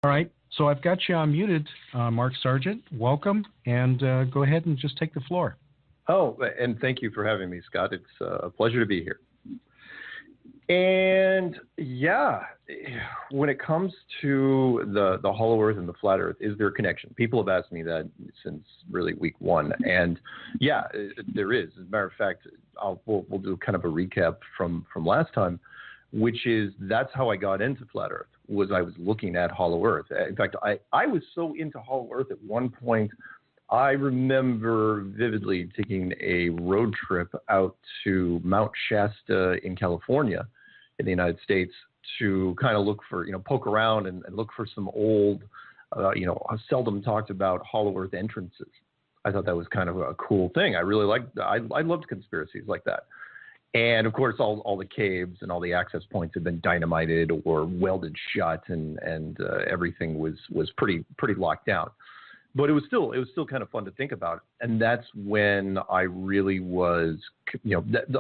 All right. So I've got you unmuted, Mark Sargent. Welcome, and go ahead and just take the floor. Oh, and thank you for having me, Scott. It's a pleasure to be here. And yeah, when it comes to the Hollow Earth and the Flat Earth, is there a connection? People have asked me that since really week one, and yeah, there is. As a matter of fact, we'll do kind of a recap from last time, which is that's how I got into Flat Earth. Was I was looking at Hollow Earth. In fact, I was so into Hollow Earth at one point. I remember vividly taking a road trip out to Mount Shasta in California in the United States to kind of look for, poke around and look for some old, seldom talked about Hollow Earth entrances. I thought that was kind of a cool thing. I loved conspiracies like that. And of course, all the caves and all the access points had been dynamited or welded shut, and everything was pretty locked down. But it was still kind of fun to think about. And that's when I really was,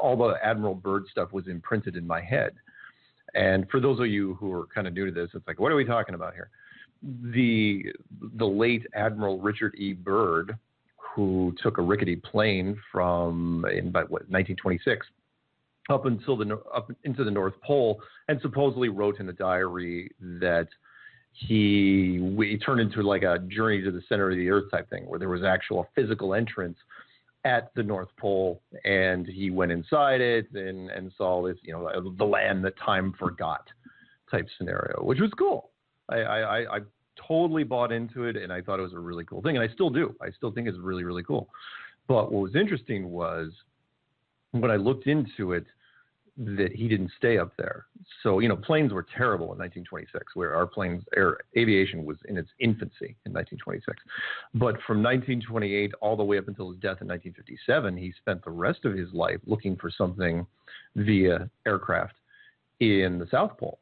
all the Admiral Byrd stuff was imprinted in my head. And for those of you who are kind of new to this, it's like, what are we talking about here? The late Admiral Richard E. Byrd, who took a rickety plane from 1926 up into the North Pole, and supposedly wrote in a diary that he turned into like a journey to the center of the earth type thing, where there was actual physical entrance at the North Pole, and he went inside it and saw this, the land that time forgot type scenario, which was cool. I totally bought into it, and I thought it was a really cool thing, and I still do. I still think it's really, really cool. But what was interesting was when I looked into it, that he didn't stay up there. So, planes were terrible in 1926, where aviation was in its infancy in 1926. But from 1928 all the way up until his death in 1957, he spent the rest of his life looking for something via aircraft in the South Pole,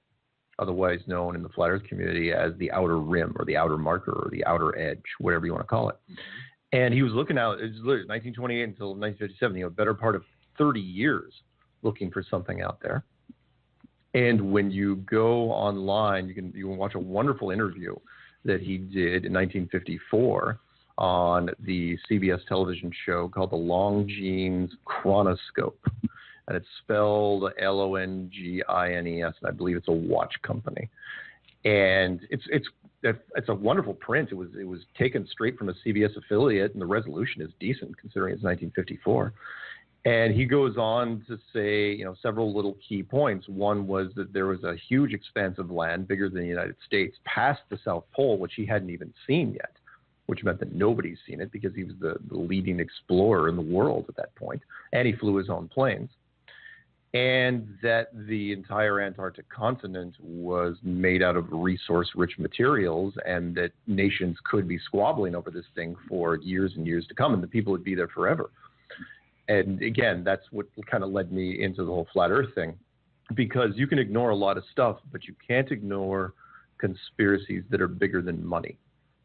otherwise known in the Flat Earth community as the outer rim or the outer marker or the outer edge, whatever you want to call it. And he was looking out, it was literally 1928 until 1957, a better part of 30 years looking for something out there. And when you go online, you can watch a wonderful interview that he did in 1954 on the CBS television show called The Longines Chronoscope. And it's spelled Longines, and I believe it's a watch company. And it's a wonderful print. It was taken straight from a CBS affiliate, and the resolution is decent considering it's 1954. And he goes on to say, several little key points. One was that there was a huge expanse of land, bigger than the United States, past the South Pole, which he hadn't even seen yet, which meant that nobody's seen it because he was the leading explorer in the world at that point, and he flew his own planes. And that the entire Antarctic continent was made out of resource-rich materials, and that nations could be squabbling over this thing for years and years to come, and the people would be there forever. And again, that's what kind of led me into the whole flat earth thing, because you can ignore a lot of stuff, but you can't ignore conspiracies that are bigger than money.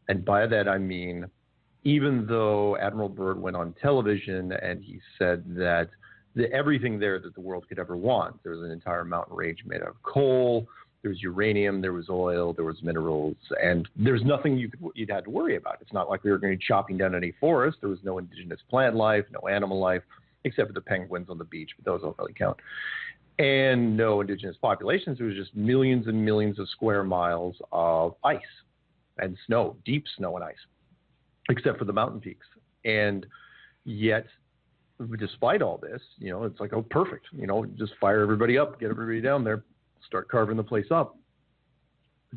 And by that, I mean, even though Admiral Byrd went on television and he said that everything there that the world could ever want, there was an entire mountain range made out of coal, there was uranium, there was oil, there was minerals, and there's nothing you'd had to worry about. It's not like we were going to be chopping down any forest. There was no indigenous plant life, no animal life, except for the penguins on the beach, but those don't really count. And no indigenous populations. There was just millions and millions of square miles of ice and snow, deep snow and ice, except for the mountain peaks. And yet, despite all this, it's like, oh, perfect. Just fire everybody up, get everybody down there, start carving the place up.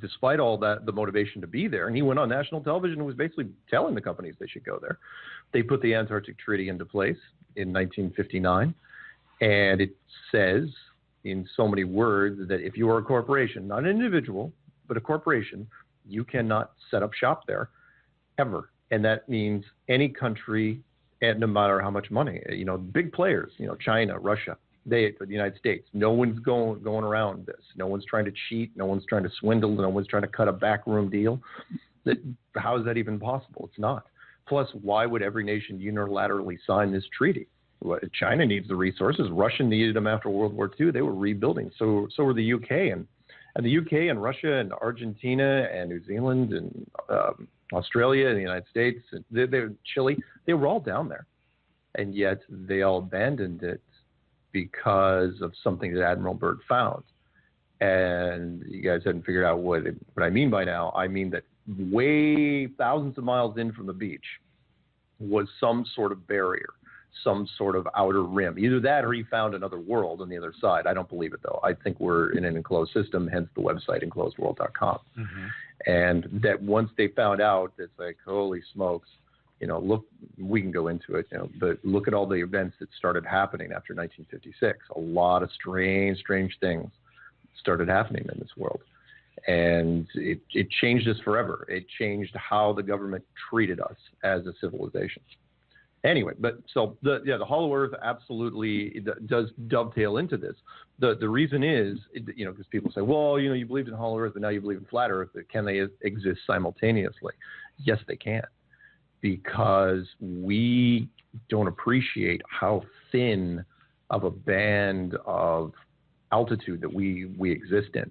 Despite all that, the motivation to be there. And he went on national television and was basically telling the companies they should go there. They put the Antarctic Treaty into place in 1959. And it says in so many words that if you are a corporation, not an individual, but a corporation, you cannot set up shop there ever. And that means any country, and no matter how much money, big players, China, Russia, the United States, no one's going around this. No one's trying to cheat. No one's trying to swindle. No one's trying to cut a backroom deal. How is that even possible? It's not. Plus, why would every nation unilaterally sign this treaty? China needs the resources. Russia needed them after World War II. They were rebuilding. So were the UK And the UK and Russia and Argentina and New Zealand and Australia and the United States, and Chile, they were all down there. And yet they all abandoned it because of something that Admiral Byrd found. And you guys hadn't figured out what I mean by now. I mean that way thousands of miles in from the beach was some sort of barrier, some sort of outer rim. Either that or he found another world on the other side. I don't believe it, though. I think we're in an enclosed system, hence the website enclosedworld.com. Mm-hmm. And that once they found out, it's like, holy smokes, look, we can go into it, but look at all the events that started happening after 1956. A lot of strange things started happening in this world. And it changed us forever. It changed how the government treated us as a civilization. Anyway, but so the Hollow Earth absolutely does dovetail into this. The reason is, because people say, well, you believed in Hollow Earth, but now you believe in Flat Earth. Can they exist simultaneously? Yes, they can, because we don't appreciate how thin of a band of altitude that we exist in.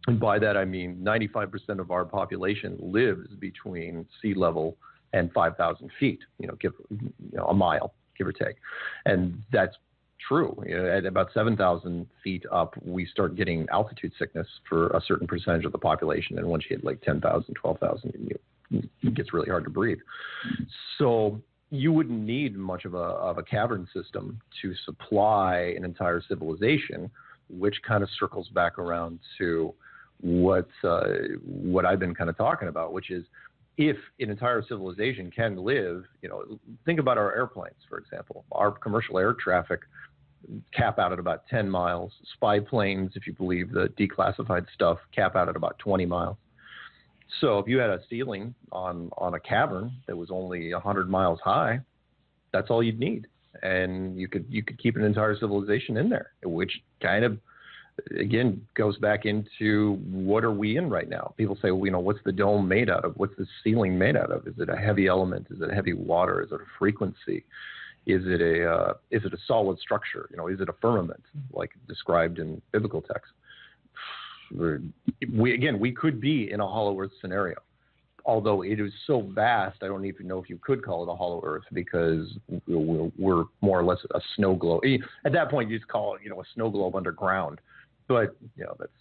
And by that, I mean 95% of our population lives between sea level and 5,000 feet, a mile, give or take. And that's true. At about 7,000 feet up, we start getting altitude sickness for a certain percentage of the population. And once you hit like 10,000, 12,000, it gets really hard to breathe. So you wouldn't need much of a cavern system to supply an entire civilization, which kind of circles back around to what I've been kind of talking about, which is if an entire civilization can live, think about our airplanes, for example. Our commercial air traffic cap out at about 10 miles. Spy planes, if you believe the declassified stuff, cap out at about 20 miles. So if you had a ceiling on a cavern that was only 100 miles high, that's all you'd need. And you could keep an entire civilization in there, which kind of, again, goes back into what are we in right now? People say, well, what's the dome made out of? What's the ceiling made out of? Is it a heavy element? Is it heavy water? Is it a frequency? Is it a solid structure? Is it a firmament, like described in biblical text? We could be in a hollow earth scenario, although it is so vast. I don't even know if you could call it a hollow earth, because we're more or less a snow globe. At that point, you just call it, a snow globe underground. But that's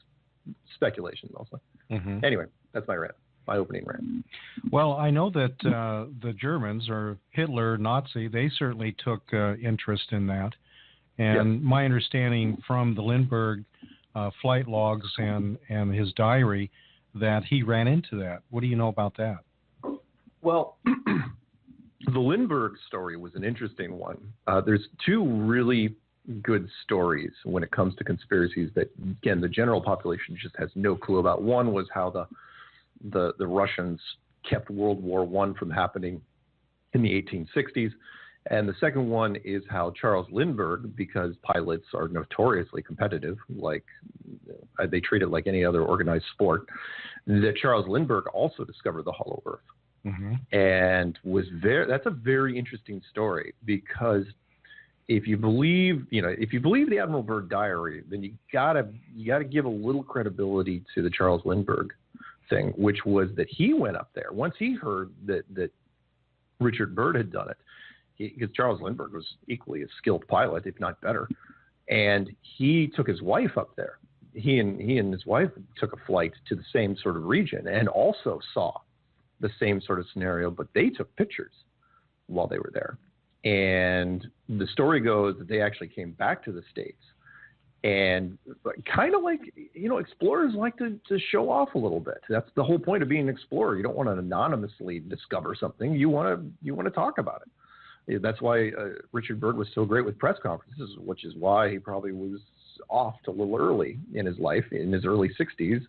speculation mostly. Mm-hmm. Anyway, that's my opening rant. Well, I know that the Germans, or Hitler, Nazi, they certainly took interest in that. And yes, my understanding from the Lindbergh flight logs and his diary, that he ran into that. What do you know about that? Well, the Lindbergh story was an interesting one. There's two really good stories when it comes to conspiracies that, again, the general population just has no clue about. One was how the Russians kept World War I from happening in the 1860s. And the second one is how Charles Lindbergh, because pilots are notoriously competitive, like they treat it like any other organized sport, that Charles Lindbergh also discovered the Hollow Earth. Mm-hmm. And that's a very interesting story, because if you believe the Admiral Byrd diary, then you gotta give a little credibility to the Charles Lindbergh thing, which was that he went up there once he heard that Richard Byrd had done it, because Charles Lindbergh was equally a skilled pilot, if not better, and he took his wife up there. He and his wife took a flight to the same sort of region and also saw the same sort of scenario, but they took pictures while they were there. And the story goes that they actually came back to the States, and kind of like, explorers like to show off a little bit. That's the whole point of being an explorer. You don't want to anonymously discover something. You want to talk about it. That's why Richard Byrd was so great with press conferences, which is why he probably was off a little early in his life, in his early 60s,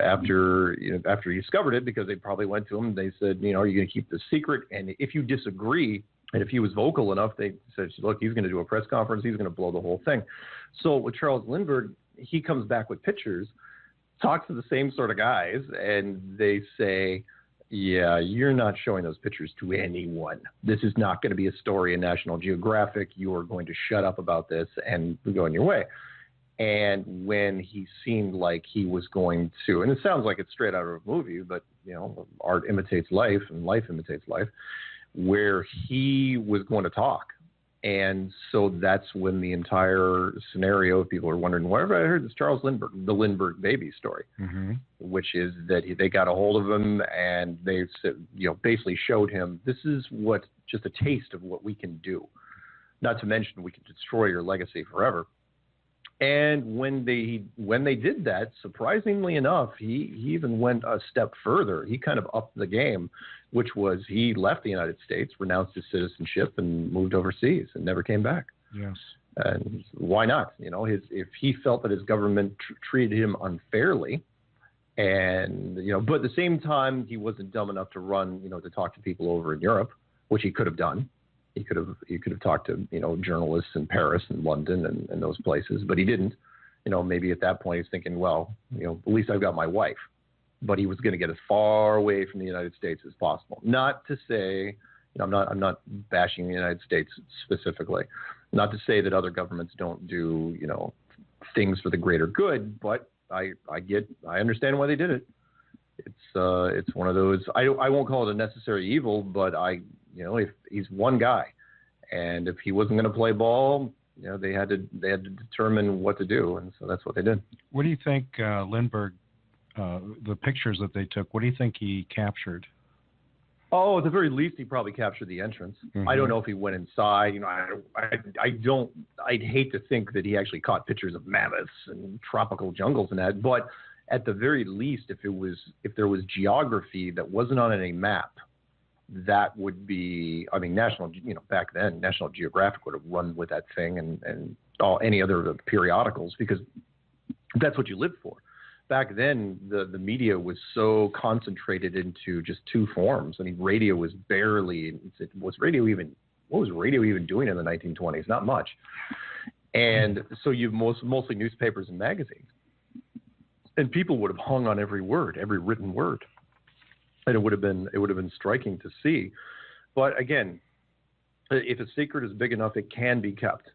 after he discovered it, because they probably went to him and they said, are you going to keep this secret? And if you disagree, and if he was vocal enough, they said, look, he's going to do a press conference. He's going to blow the whole thing. So with Charles Lindbergh, he comes back with pictures, talks to the same sort of guys, and they say, yeah, you're not showing those pictures to anyone. This is not going to be a story in National Geographic. You are going to shut up about this and go on your way. And when he seemed like he was going to, and it sounds like it's straight out of a movie, but art imitates life and life imitates life, where he was going to talk. And so that's when the entire scenario, people are wondering, where have I heard this Charles Lindbergh, the Lindbergh baby story, which is that they got a hold of him and they basically showed him, this is what, just a taste of what we can do. Not to mention we can destroy your legacy forever. And when they did that, surprisingly enough, he even went a step further. He kind of upped the game, which was he left the United States, renounced his citizenship, and moved overseas and never came back. Yes. And why not? If he felt that his government treated him unfairly, and but at the same time, he wasn't dumb enough to run, to talk to people over in Europe, which he could have done. He could have talked to journalists in Paris and London and those places, but he didn't. Maybe at that point he's thinking, well, at least I've got my wife. But he was going to get as far away from the United States as possible. Not to say, I'm not bashing the United States specifically. Not to say that other governments don't do things for the greater good, but I understand why they did it. It's one of those. I won't call it a necessary evil, but if he's one guy, and if he wasn't going to play ball, they had to determine what to do, and so that's what they did. What do you think, Lindbergh? The pictures that they took, what do you think he captured? Oh, at the very least, he probably captured the entrance. I don't know if he went inside. I'd hate to think that he actually caught pictures of mammoths and tropical jungles and that. But at the very least, if there was geography that wasn't on any map, that would be. I mean, back then, National Geographic would have run with that thing and any other periodicals, because that's what you lived for. Back then, the media was so concentrated into just two forms. I mean, radio was barely. What was radio even doing in the 1920s? Not much. And so you mostly newspapers and magazines, and people would have hung on every word, every written word, and it would have been striking to see. But again, if a secret is big enough, it can be kept.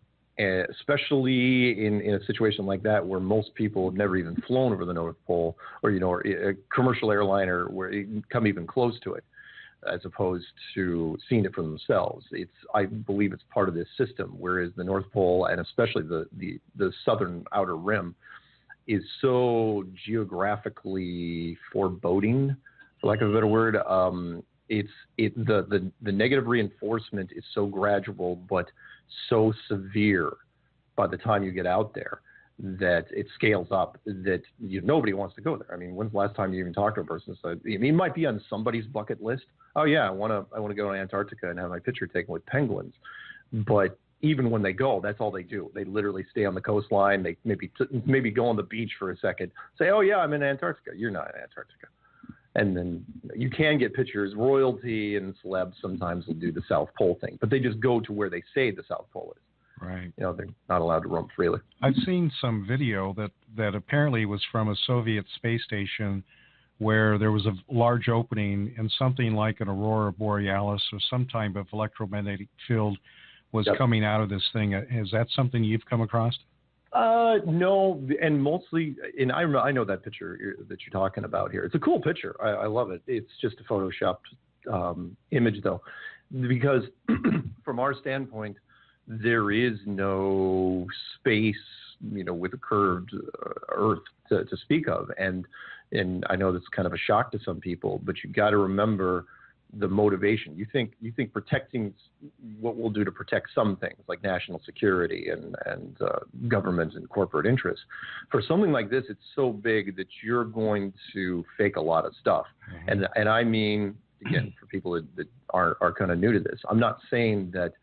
Especially in a situation like that, where most people have never even flown over the North Pole, or a commercial airliner where you come even close to it, as opposed to seeing it for themselves. I believe it's part of this system, whereas the North Pole, and especially the southern outer rim, is so geographically foreboding, for lack of a better word. The negative reinforcement is so gradual, but so severe by the time you get out there that it scales up that nobody wants to go there. I mean, when's the last time you even talked to a person? So, it might be on somebody's bucket list. Oh yeah, I want to go to Antarctica and have my picture taken with penguins. But even when they go, that's all they do. They literally stay on the coastline. They maybe go on the beach for a second, say, oh yeah, I'm in Antarctica. You're not in Antarctica. And then you can get pictures. Royalty and celebs sometimes will do the South Pole thing, but they just go to where they say the South Pole is. Right. They're not allowed to roam freely. I've seen some video that apparently was from a Soviet space station where there was a large opening and something like an aurora borealis or some type of electromagnetic field was coming out of this thing. Is that something you've come across? No, and mostly, and I know that picture that you're talking about here. It's a cool picture. I love it. It's just a photoshopped image, though, because from our standpoint, there is no space, with a curved Earth to speak of, and I know that's kind of a shock to some people, but you got to remember the motivation. You think protecting what we'll do to protect some things like national security and government and corporate interests. For something like this, it's so big that you're going to fake a lot of stuff. Mm-hmm. And I mean, again, for people that are kind of new to this, I'm not saying that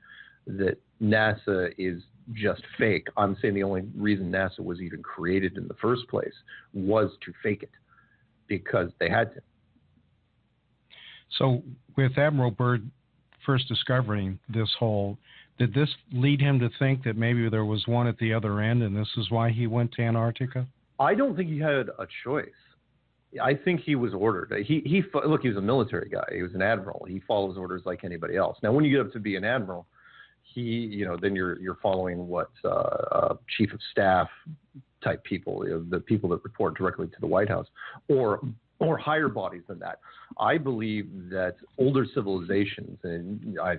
NASA is just fake. I'm saying the only reason NASA was even created in the first place was to fake it, because they had to. So with Admiral Byrd first discovering this hole, did this lead him to think that maybe there was one at the other end, and this is why he went to Antarctica? I don't think he had a choice. I think he was ordered. He was a military guy. He was an admiral. He follows orders like anybody else. Now, when you get up to be an admiral, then you're following what chief of staff type people, the people that report directly to the White House, or higher bodies than that. I believe that older civilizations, and I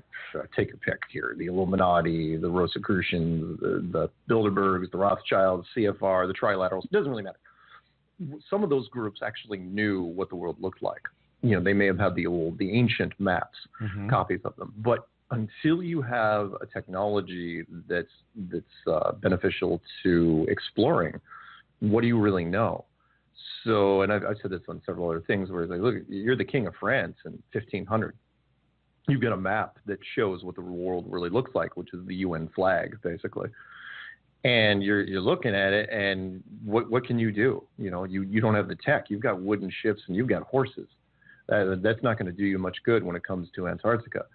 take a pick here, the Illuminati, the Rosicrucians, the Bilderbergs, the Rothschilds, CFR, the Trilaterals, it doesn't really matter. Some of those groups actually knew what the world looked like. They may have had the ancient maps, copies of them, but until you have a technology that's beneficial to exploring, what do you really know? So, and I've said this on several other things where it's like, look, you're the king of France in 1500. You've got a map that shows what the world really looks like, which is the UN flag, basically. And you're looking at it, and what can you do? You don't have the tech. You've got wooden ships and you've got horses. That's not going to do you much good when it comes to Antarctica.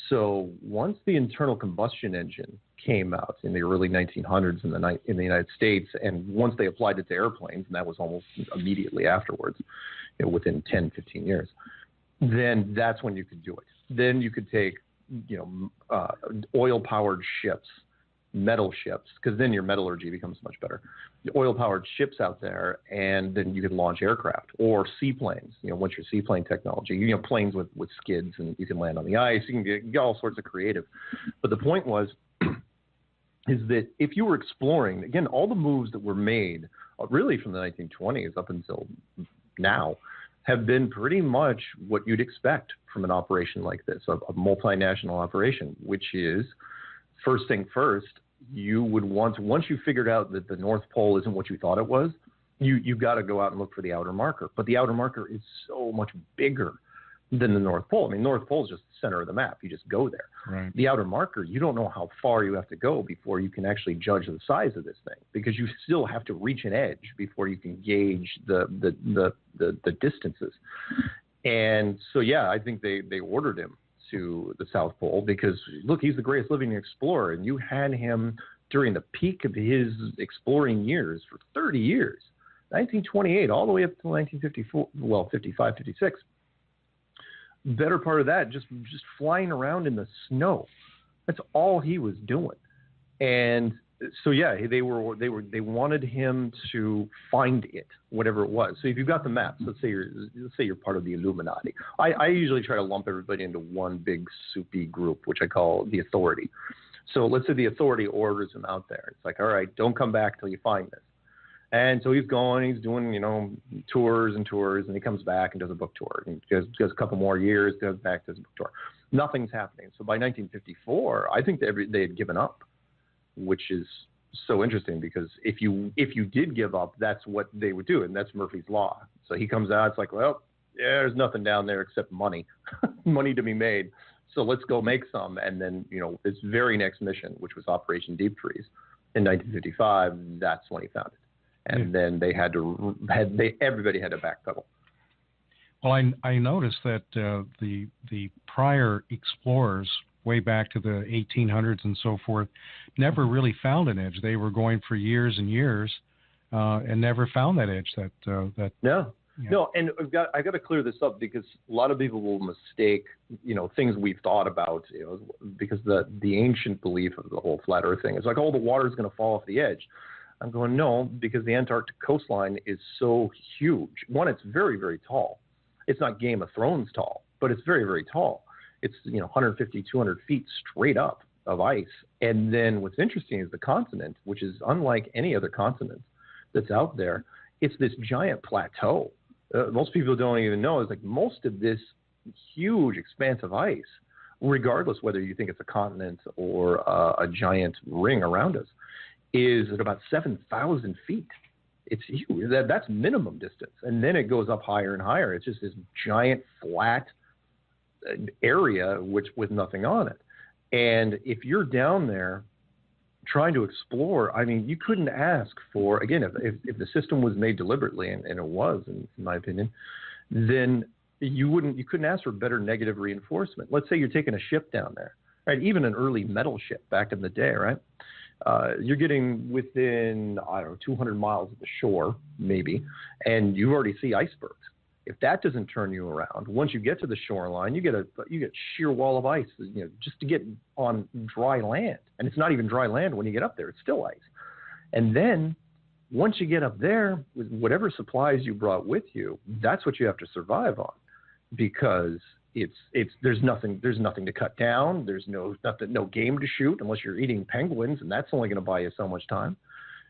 So once the internal combustion engine came out in the early 1900s in the United States, and once they applied it to airplanes, and that was almost immediately afterwards, within 10, 15 years, then that's when you could do it. Then you could take, oil-powered ships, metal ships, because then your metallurgy becomes much better. Oil-powered ships out there, and then you could launch aircraft or seaplanes. Once your seaplane technology, planes with skids, and you can land on the ice. You can get all sorts of creative. But the point was, is that if you were exploring, again, all the moves that were made, really from the 1920s up until now, have been pretty much what you'd expect from an operation like this, a multinational operation, which is, first thing first, you would want to, once you figured out that the North Pole isn't what you thought it was, you've got to go out and look for the outer marker. But the outer marker is so much bigger than the North Pole. I mean, North Pole is just the center of the map. You just go there. Right. The outer marker, you don't know how far you have to go before you can actually judge the size of this thing, because you still have to reach an edge before you can gauge the distances. And so, yeah, I think they ordered him to the South Pole because, look, he's the greatest living explorer, and you had him during the peak of his exploring years for 30 years, 1928 all the way up to 1954, well, 55, 56. Better part of that, just flying around in the snow. That's all he was doing. And so, yeah, they wanted him to find it, whatever it was. So if you've got the maps, let's say you're part of the Illuminati. I usually try to lump everybody into one big soupy group, which I call the Authority. So let's say the Authority orders him out there. It's like, all right, don't come back till you find this. And so he's going, he's doing, tours and tours, and he comes back and does a book tour. And goes a couple more years, goes back, does a book tour. Nothing's happening. So by 1954, I think they had given up, which is so interesting because if you did give up, that's what they would do, and that's Murphy's Law. So he comes out, it's like, well, yeah, there's nothing down there except money, money to be made. So let's go make some. And then, his very next mission, which was Operation Deep Freeze in 1955, that's when he found it. And then everybody had to backpedal. Well, I noticed that the prior explorers, way back to the 1800s and so forth, never really found an edge. They were going for years and years and never found that edge. No, and I got to clear this up because a lot of people will mistake, things we've thought about, because the ancient belief of the whole flat Earth thing is like, oh, the water's going to fall off the edge. I'm going, no, because the Antarctic coastline is so huge. One, it's very, very tall. It's not Game of Thrones tall, but it's very, very tall. It's 150, 200 feet straight up of ice. And then what's interesting is the continent, which is unlike any other continent that's out there. It's this giant plateau. Most people don't even know. It's like most of this huge expanse of ice, regardless whether you think it's a continent or a giant ring around us, is at about 7,000 feet. It's huge. That's minimum distance. And then it goes up higher and higher. It's just this giant flat area with nothing on it. And if you're down there trying to explore, I mean, you couldn't ask for, again, if the system was made deliberately, and it was, in my opinion, then you couldn't ask for better negative reinforcement. Let's say you're taking a ship down there, right? Even an early metal ship back in the day, right? You're getting within, 200 miles of the shore, maybe, and you already see icebergs. If that doesn't turn you around, once you get to the shoreline, you get sheer wall of ice, just to get on dry land. And it's not even dry land when you get up there; it's still ice. And then, Once you get up there, with whatever supplies you brought with you, that's what you have to survive on, because there's nothing to cut down. There's no game to shoot unless you're eating penguins, and that's only going to buy you so much time.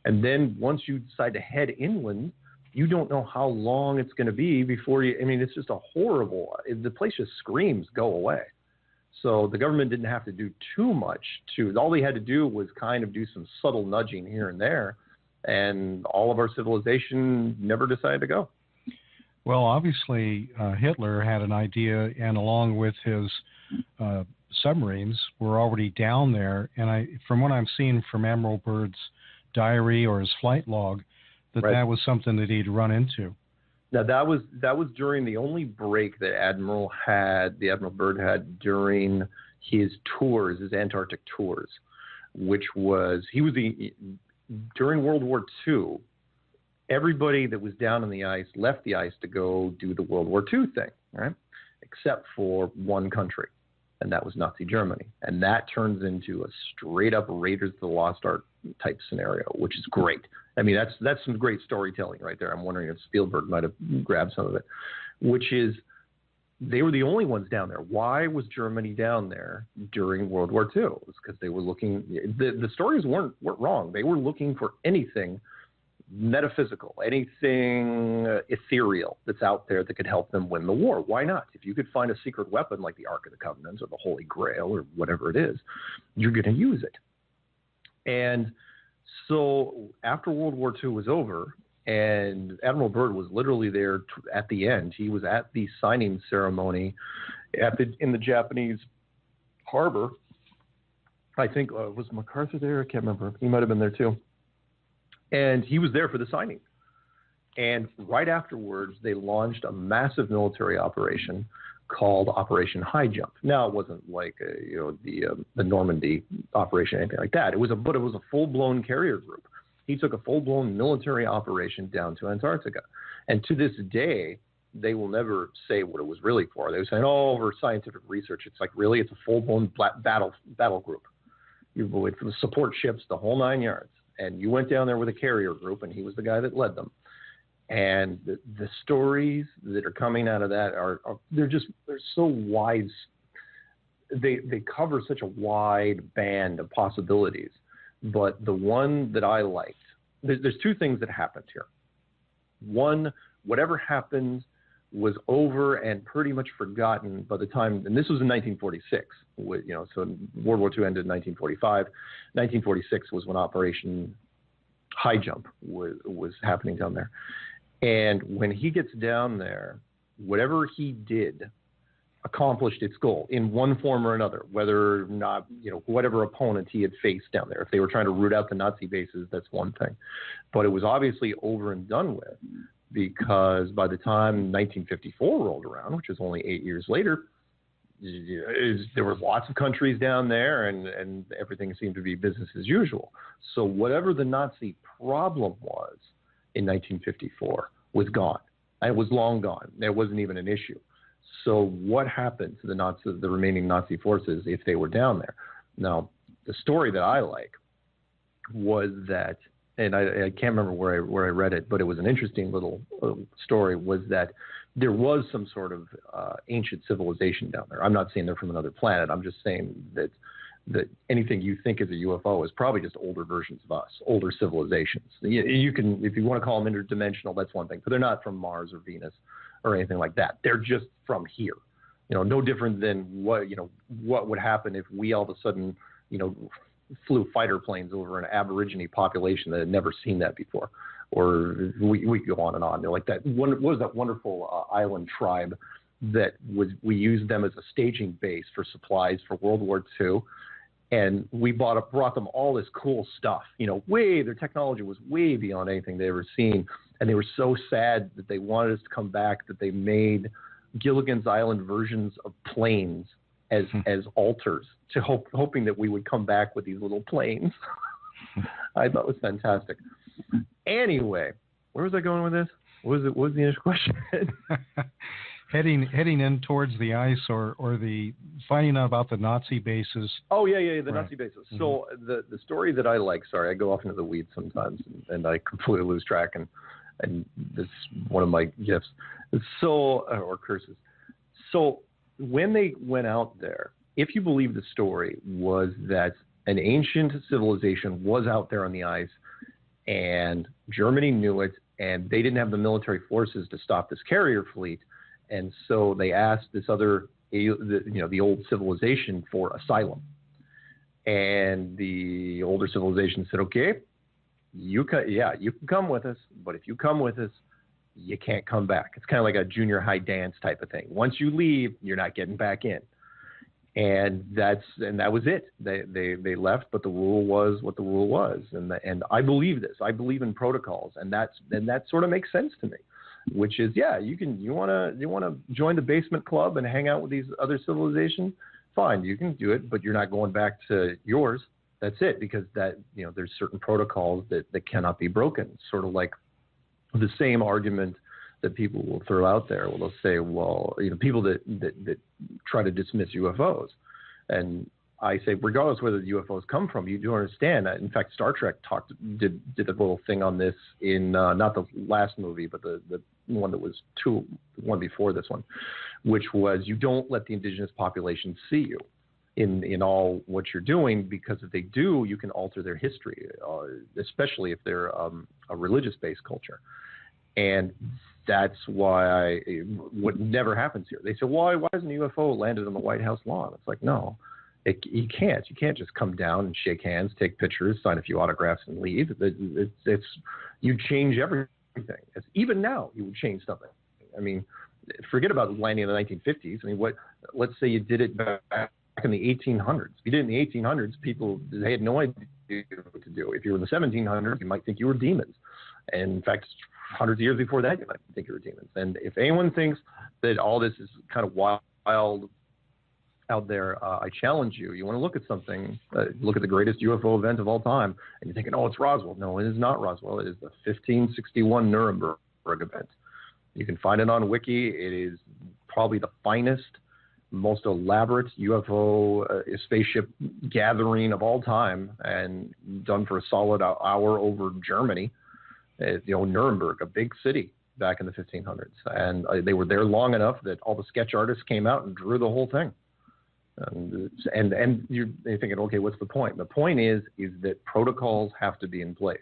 And then once you decide to head inland, you don't know how long it's going to be before you. I mean, it's just a horrible. The place just screams, go away. So the government didn't have to do too much. All they had to do was kind of do some subtle nudging here and there, and all of our civilization never decided to go. Well, obviously, Hitler had an idea, and along with his submarines, were already down there. And from what I'm seeing from Admiral Byrd's diary or his flight log, that was something that he'd run into. Now that was during the only break that Admiral Byrd had during his tours, his Antarctic tours, which was during World War II. Everybody that was down on the ice left the ice to go do the World War II thing, right? Except for one country, and that was Nazi Germany. And that turns into a straight up Raiders of the Lost Ark type scenario, which is great. I mean, that's some great storytelling right there. I'm wondering if Spielberg might have grabbed some of it, which is they were the only ones down there. Why was Germany down there during World War II? It was because they were looking. The stories weren't wrong. They were looking for anything metaphysical, anything ethereal that's out there that could help them win the war. Why not? If you could find a secret weapon like the Ark of the Covenant or the Holy Grail or whatever it is, you're going to use it. And so after World War II was over, and Admiral Byrd was literally there at the end. He was at the signing ceremony in the Japanese harbor. I think was MacArthur there? I can't remember. He might have been there too. And he was there for the signing. And right afterwards, they launched a massive military operation called Operation High Jump. Now, it wasn't like the Normandy operation or anything like that. It was a full-blown carrier group. He took a full-blown military operation down to Antarctica. And to this day, they will never say what it was really for. They were saying, for scientific research. It's like, really? It's a full-blown battle group. You wait for the support ships, the whole 9 yards. And you went down there with a carrier group, and he was the guy that led them. And the stories that are coming out of that they're so wide. They cover such a wide band of possibilities. But the one that I liked, there's two things that happened here. One, whatever happened was over and pretty much forgotten by the time, and this was in 1946. So World War II ended in 1945. 1946 was when Operation High Jump was happening down there. And when he gets down there, whatever he did accomplished its goal in one form or another, whether or not, whatever opponent he had faced down there. If they were trying to root out the Nazi bases, that's one thing. But it was obviously over and done with, because by the time 1954 rolled around, which was only 8 years later, there were lots of countries down there, and everything seemed to be business as usual. So whatever the Nazi problem was in 1954 was gone. It was long gone. There wasn't even an issue. So what happened to the remaining Nazi forces if they were down there? Now, the story that I like was that, and I can't remember where I read it, but it was an interesting little story, was that there was some sort of ancient civilization down there. I'm not saying they're from another planet. I'm just saying that anything you think is a UFO is probably just older versions of us, older civilizations. You can, if you want to call them interdimensional, that's one thing, but they're not from Mars or Venus or anything like that. They're just from here. No different than what would happen if we all of a sudden, flew fighter planes over an Aborigine population that had never seen that before. Or we go on and on. They're like that. What was that wonderful island tribe that we used them as a staging base for supplies for World War II, and we brought them all this cool stuff. Their technology was way beyond anything they ever seen, and they were so sad that they wanted us to come back that they made Gilligan's Island versions of planes as altars, hoping that we would come back with these little planes. I thought it was fantastic. Anyway, where was I going with this? What was the initial question? heading in towards the ice or the finding out about the Nazi bases. Oh yeah, the right. Nazi bases. Mm-hmm. So the story that I like. Sorry, I go off into the weeds sometimes, and I completely lose track, and this is one of my gifts. So or curses. So when they went out there, if you believe the story, was that an ancient civilization was out there on the ice, and Germany knew it, and they didn't have the military forces to stop this carrier fleet, and so they asked this other, the old civilization for asylum, and the older civilization said, okay, you can come with us, but if you come with us, you can't come back. It's kind of like a junior high dance type of thing. Once you leave, you're not getting back in. And that was it. They left, but the rule was what the rule was. And I believe this. I believe in protocols, and that sort of makes sense to me. Which is, you want to join the basement club and hang out with these other civilizations, fine, you can do it, but you're not going back to yours. That's it, because there's certain protocols that cannot be broken. Sort of like the same argument that people will throw out there. Well, they'll say, people that try to dismiss UFOs. And I say, regardless whether the UFOs come from, you do understand that. In fact, Star Trek did a little thing on this in not the last movie, but the one that was one before this one, which was you don't let the indigenous population see you in all what you're doing, because if they do, you can alter their history, especially if they're a religious-based culture. And that's why what never happens here. They say, why hasn't a UFO landed on the White House lawn? It's like, no, you can't. You can't just come down and shake hands, take pictures, sign a few autographs, and leave. You change everything. Even now, you would change something. I mean, forget about landing in the 1950s. I mean, let's say you did it back in the 1800s. If you did it in the 1800s, they had no idea what to do. If you were in the 1700s, you might think you were demons. And in fact, hundreds of years before that, you might think you were demons. And if anyone thinks that all this is kind of wild out there, I challenge you. You want to look at something, look at the greatest UFO event of all time, and you're thinking, oh, it's Roswell. No, it is not Roswell. It is the 1561 Nuremberg event. You can find it on Wiki. It is probably the finest, most elaborate UFO spaceship gathering of all time, and done for a solid hour over Germany. Nuremberg, a big city back in the 1500s. And they were there long enough that all the sketch artists came out and drew the whole thing. And you're thinking, okay, what's the point? The point is that protocols have to be in place.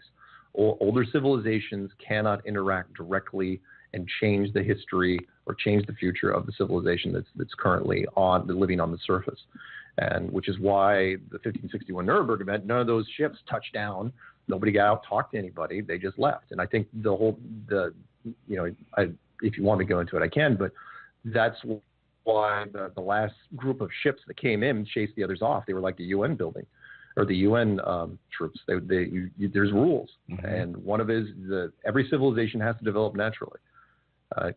Older civilizations cannot interact directly and change the history or change the future of the civilization that's currently living on the surface. And which is why the 1561 Nuremberg event, none of those ships touched down. Nobody got out, talked to anybody. They just left. And I think if you want me to go into it, I can. But that's why the last group of ships that came in chased the others off. They were like the UN building or the UN troops. There's rules. Mm-hmm. And one of it is every civilization has to develop naturally.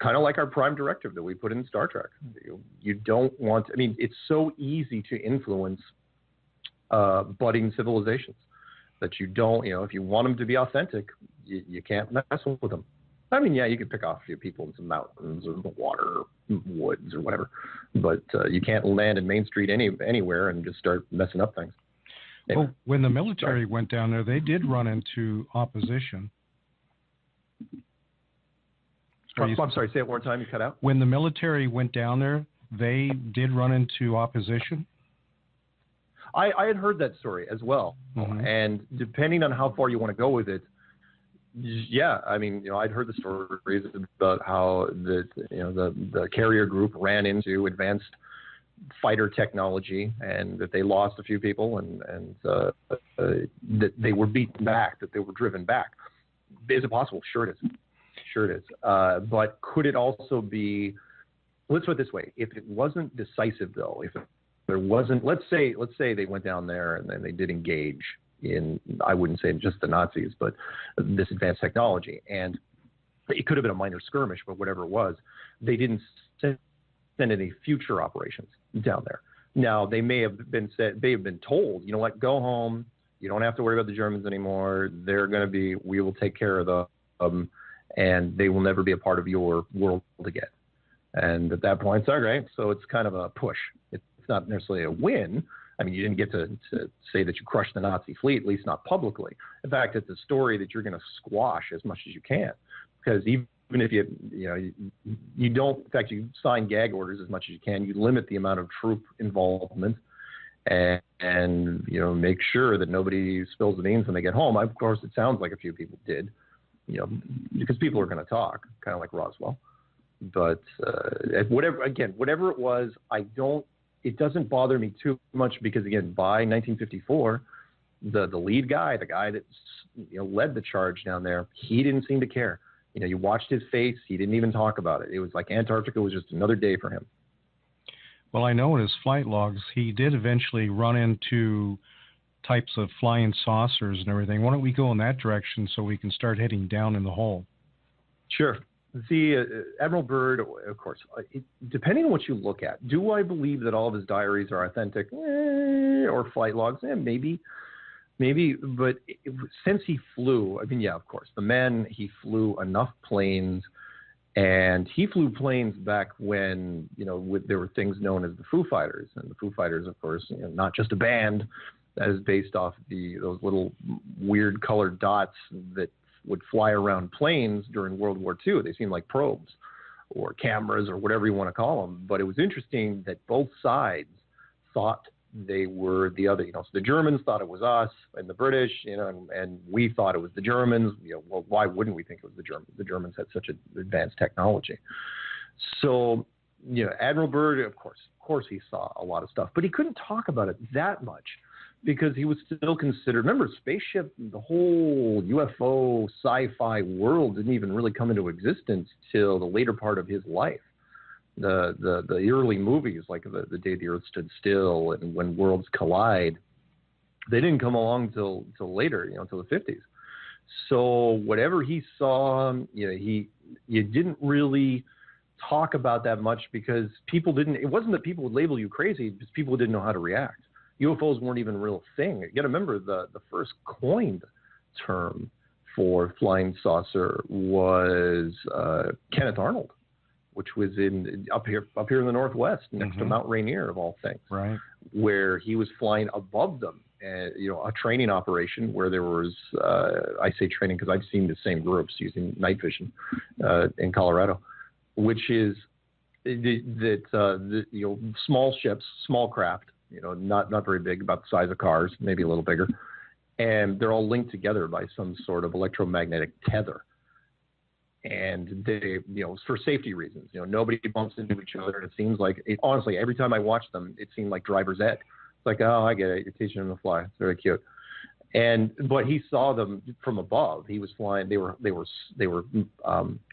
Kind of like our prime directive that we put in Star Trek. You don't want – I mean, it's so easy to influence budding civilizations that you don't – if you want them to be authentic, you can't mess with them. I mean, yeah, you can pick off a few people in some mountains or the water, woods or whatever, but you can't land in Main Street anywhere and just start messing up things. Anyway. Well, when the military went down there, they did run into opposition. I'm sorry, say it one more time. You cut out. When the military went down there, they did run into opposition? I had heard that story as well. Mm-hmm. And depending on how far you want to go with it, yeah, I mean, I'd heard the stories about how the carrier group ran into advanced fighter technology and that they lost a few people and that they were beaten back, that they were driven back. Is it possible? Sure it is. But could it also be, let's put it this way, if it wasn't decisive though, if there wasn't, let's say they went down there and then they did engage in, I wouldn't say just the Nazis, but this advanced technology, and it could have been a minor skirmish, but whatever it was, they didn't send any future operations down there. Now they may have been told, you know what, go home, you don't have to worry about the Germans anymore, we will take care of them. And they will never be a part of your world again. And at that point, it's all right. So it's kind of a push. It's not necessarily a win. I mean, you didn't get to say that you crushed the Nazi fleet, at least not publicly. In fact, it's a story that you're going to squash as much as you can, because even if you don't, in fact, you sign gag orders as much as you can. You limit the amount of troop involvement, and make sure that nobody spills the beans when they get home. Of course, it sounds like a few people did, because people are going to talk, kind of like Roswell. But whatever it was, it doesn't bother me too much, because again, by 1954, the lead guy, the guy that led the charge down there, he didn't seem to care. You watched his face; he didn't even talk about it. It was like Antarctica was just another day for him. Well, I know in his flight logs, he did eventually run into types of flying saucers and everything. Why don't we go in that direction so we can start heading down in the hole? Sure. Admiral Byrd, of course, depending on what you look at, do I believe that all of his diaries are authentic? Or flight logs? Maybe. But since he flew, of course, he flew enough planes, and he flew planes back when, there were things known as the Foo Fighters. And the Foo Fighters, of course, not just a band that is based off those little weird colored dots that would fly around planes during World War II. They seemed like probes or cameras or whatever you want to call them. But it was interesting that both sides thought they were the other. So the Germans thought it was us and the British, and we thought it was the Germans. Well, why wouldn't we think it was the Germans? The Germans had such advanced technology. So, Admiral Byrd, of course, he saw a lot of stuff, but he couldn't talk about it that much, because he was still considered, remember, spaceship, the whole UFO sci-fi world didn't even really come into existence till the later part of his life. The early movies, like the Day the Earth Stood Still and When Worlds Collide, they didn't come along till later, till the 50s. So whatever he saw, you didn't really talk about that much, because it wasn't that people would label you crazy, because people didn't know how to react. UFOs weren't even a real thing. You got to remember, the first coined term for flying saucer was Kenneth Arnold, which was up here in the Northwest, next to Mount Rainier, of all things, right, where he was flying above them. A training operation where there was, I say training because I've seen the same groups using night vision in Colorado, which is small ships, small craft, not very big, about the size of cars, maybe a little bigger. And they're all linked together by some sort of electromagnetic tether. And they, for safety reasons, nobody bumps into each other. And it seems like, honestly, every time I watch them, it seemed like driver's ed. It's like, oh, I get it. You're teaching them to fly. It's very cute. But he saw them from above. He was flying. They were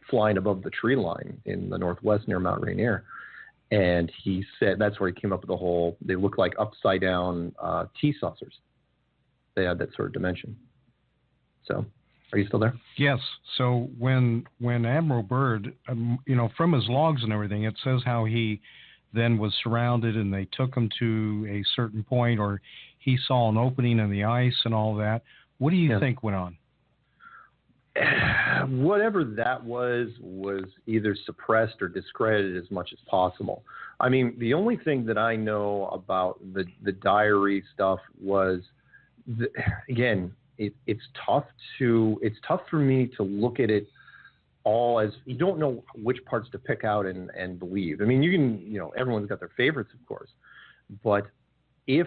flying above the tree line in the Northwest near Mount Rainier. And he said that's where he came up with the whole, they look like upside down tea saucers. They had that sort of dimension. So, are you still there? Yes. So when Admiral Byrd, from his logs and everything, it says how he then was surrounded and they took him to a certain point, or he saw an opening in the ice and all that. What do you think went on? Whatever that was either suppressed or discredited as much as possible. I mean, the only thing that I know about the diary stuff was, again, it's tough for me to look at it all as, you don't know which parts to pick out and believe. I mean, you can, everyone's got their favorites, of course, but if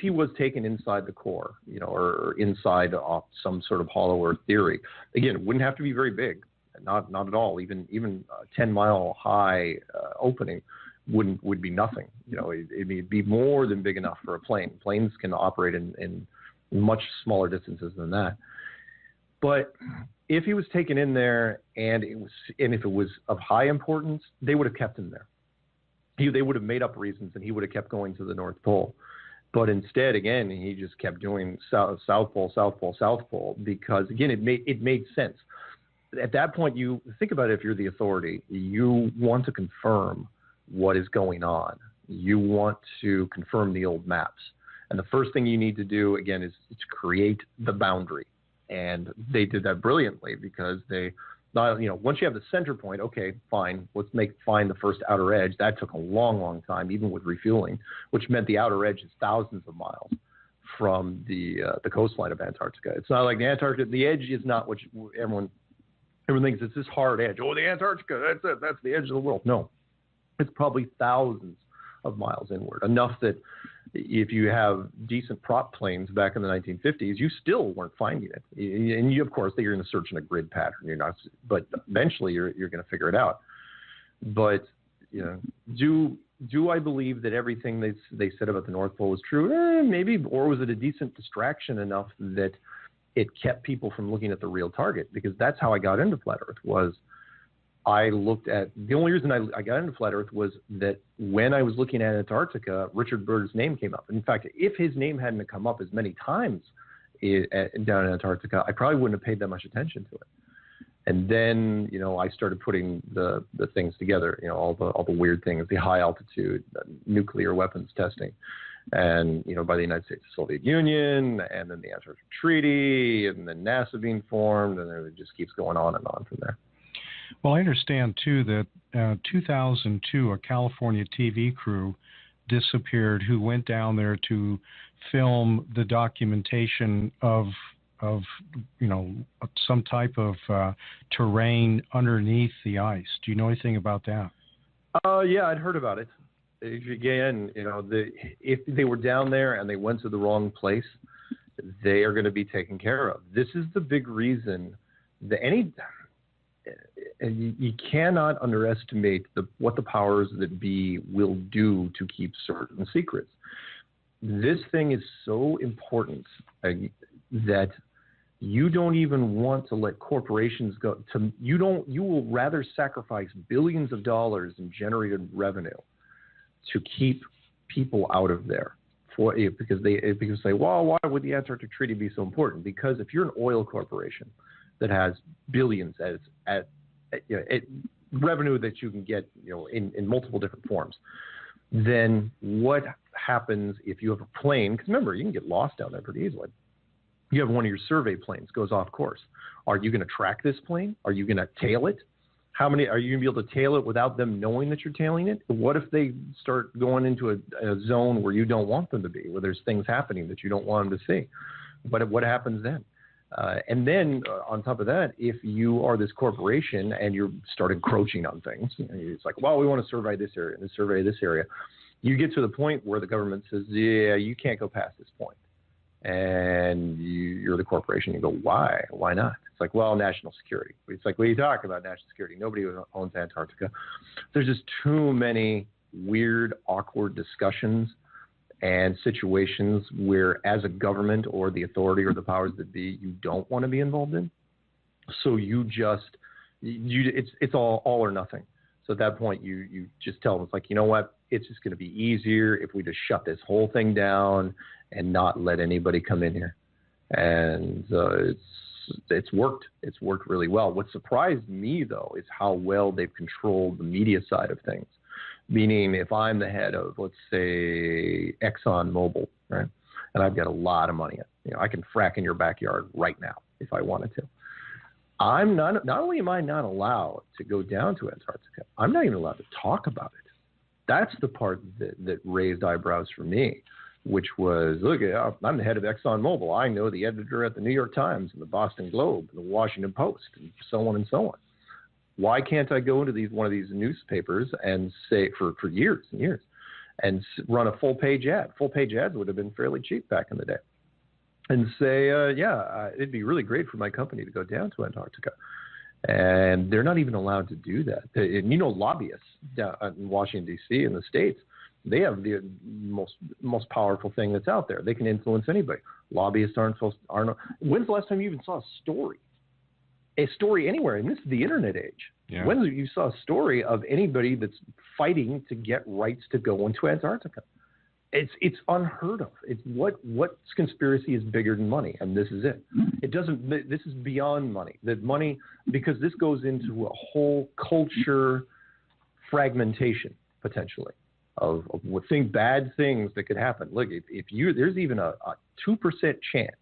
he was taken inside the core, or inside some sort of hollow earth theory, again, it wouldn't have to be very big, not at all. Even a 10-mile high opening would be nothing. It'd be more than big enough for a plane. Planes can operate in much smaller distances than that. But if he was taken in there and if it was of high importance, they would have kept him there. They would have made up reasons, and he would have kept going to the North Pole. But instead, again, he just kept doing South Pole, because, again, it made sense. At that point, you think about it, if you're the authority, you want to confirm what is going on. You want to confirm the old maps. And the first thing you need to do, again, is to create the boundary. And they did that brilliantly, because they Not, once you have the center point, okay, fine. Let's find the first outer edge. That took a long, long time, even with refueling, which meant the outer edge is thousands of miles from the coastline of Antarctica. It's not like the Antarctica. The edge is not what everyone thinks. It's this hard edge. Oh, the Antarctica. That's it. That's the edge of the world. No, it's probably thousands of miles inward, enough that if you have decent prop planes back in the 1950s, you still weren't finding it. And you, of course, you're going to search in a grid pattern. You're not, but eventually you're going to figure it out. But do I believe that everything they said about the North Pole is true? Maybe, or was it a decent distraction enough that it kept people from looking at the real target? Because that's how I got into flat Earth. Was I looked at, the only reason I got into flat Earth was that when I was looking at Antarctica, Richard Bird's name came up. In fact, if his name hadn't come up as many times down in Antarctica, I probably wouldn't have paid that much attention to it. And then, I started putting the things together, all the weird things, the high altitude nuclear weapons testing, and, by the United States and Soviet Union, and then the Antarctic Treaty, and then NASA being formed, and then it just keeps going on and on from there. Well, I understand, too, that 2002, a California TV crew disappeared who went down there to film the documentation of some type of terrain underneath the ice. Do you know anything about that? Yeah, I'd heard about it. Again, if they were down there and they went to the wrong place, they are going to be taken care of. This is the big reason that you cannot underestimate what the powers that be will do to keep certain secrets. This thing is so important that you don't even want to let corporations go to. You will rather sacrifice billions of dollars in generated revenue to keep people out of there because they well, why would the Antarctic Treaty be so important? Because if you're an oil corporation that has billions at revenue that you can get in multiple different forms, then what happens if you have a plane? Because remember, you can get lost down there pretty easily. You have one of your survey planes goes off course. Are you going to track this plane? Are you going to tail it? How many are you going to be able to tail it without them knowing that you're tailing it? What if they start going into a zone where you don't want them to be, where there's things happening that you don't want them to see? But what happens then? And then on top of that, if you are this corporation and you start encroaching on things, it's like, well, we want to survey this area and survey this area. You get to the point where the government says, yeah, you can't go past this point. And you're the corporation. You go, why? Why not? It's like, well, national security. It's like, what are you talking about, national security? Nobody owns Antarctica. There's just too many weird, awkward discussions and situations where, as a government or the authority or the powers that be, you don't want to be involved in. So it's all or nothing. So at that point, you just tell them, it's like, you know what? It's just going to be easier if we just shut this whole thing down and not let anybody come in here. And it's worked. It's worked really well. What surprised me, though, is how well they've controlled the media side of things. Meaning, if I'm the head of, let's say, ExxonMobil, right, and I've got a lot of money, I can frack in your backyard right now if I wanted to. I'm not only am I not allowed to go down to Antarctica, I'm not even allowed to talk about it. That's the part that raised eyebrows for me, which was, look, I'm the head of ExxonMobil. I know the editor at the New York Times and the Boston Globe and the Washington Post and so on and so on. Why can't I go into one of these newspapers and say for years and years and run a full-page ad? Full-page ads would have been fairly cheap back in the day. And say, it'd be really great for my company to go down to Antarctica. And they're not even allowed to do that. And lobbyists down in Washington, D.C. in the States, they have the most powerful thing that's out there. They can influence anybody. Lobbyists aren't. When's the last time you even saw a story anywhere? And this is the internet age. Yeah. When you saw a story of anybody that's fighting to get rights to go into Antarctica? It's unheard of. It's what conspiracy is bigger than money, and this is it. It doesn't. This is beyond money. That money, because this goes into a whole culture fragmentation potentially of bad things that could happen. Look, if there's even a 2% chance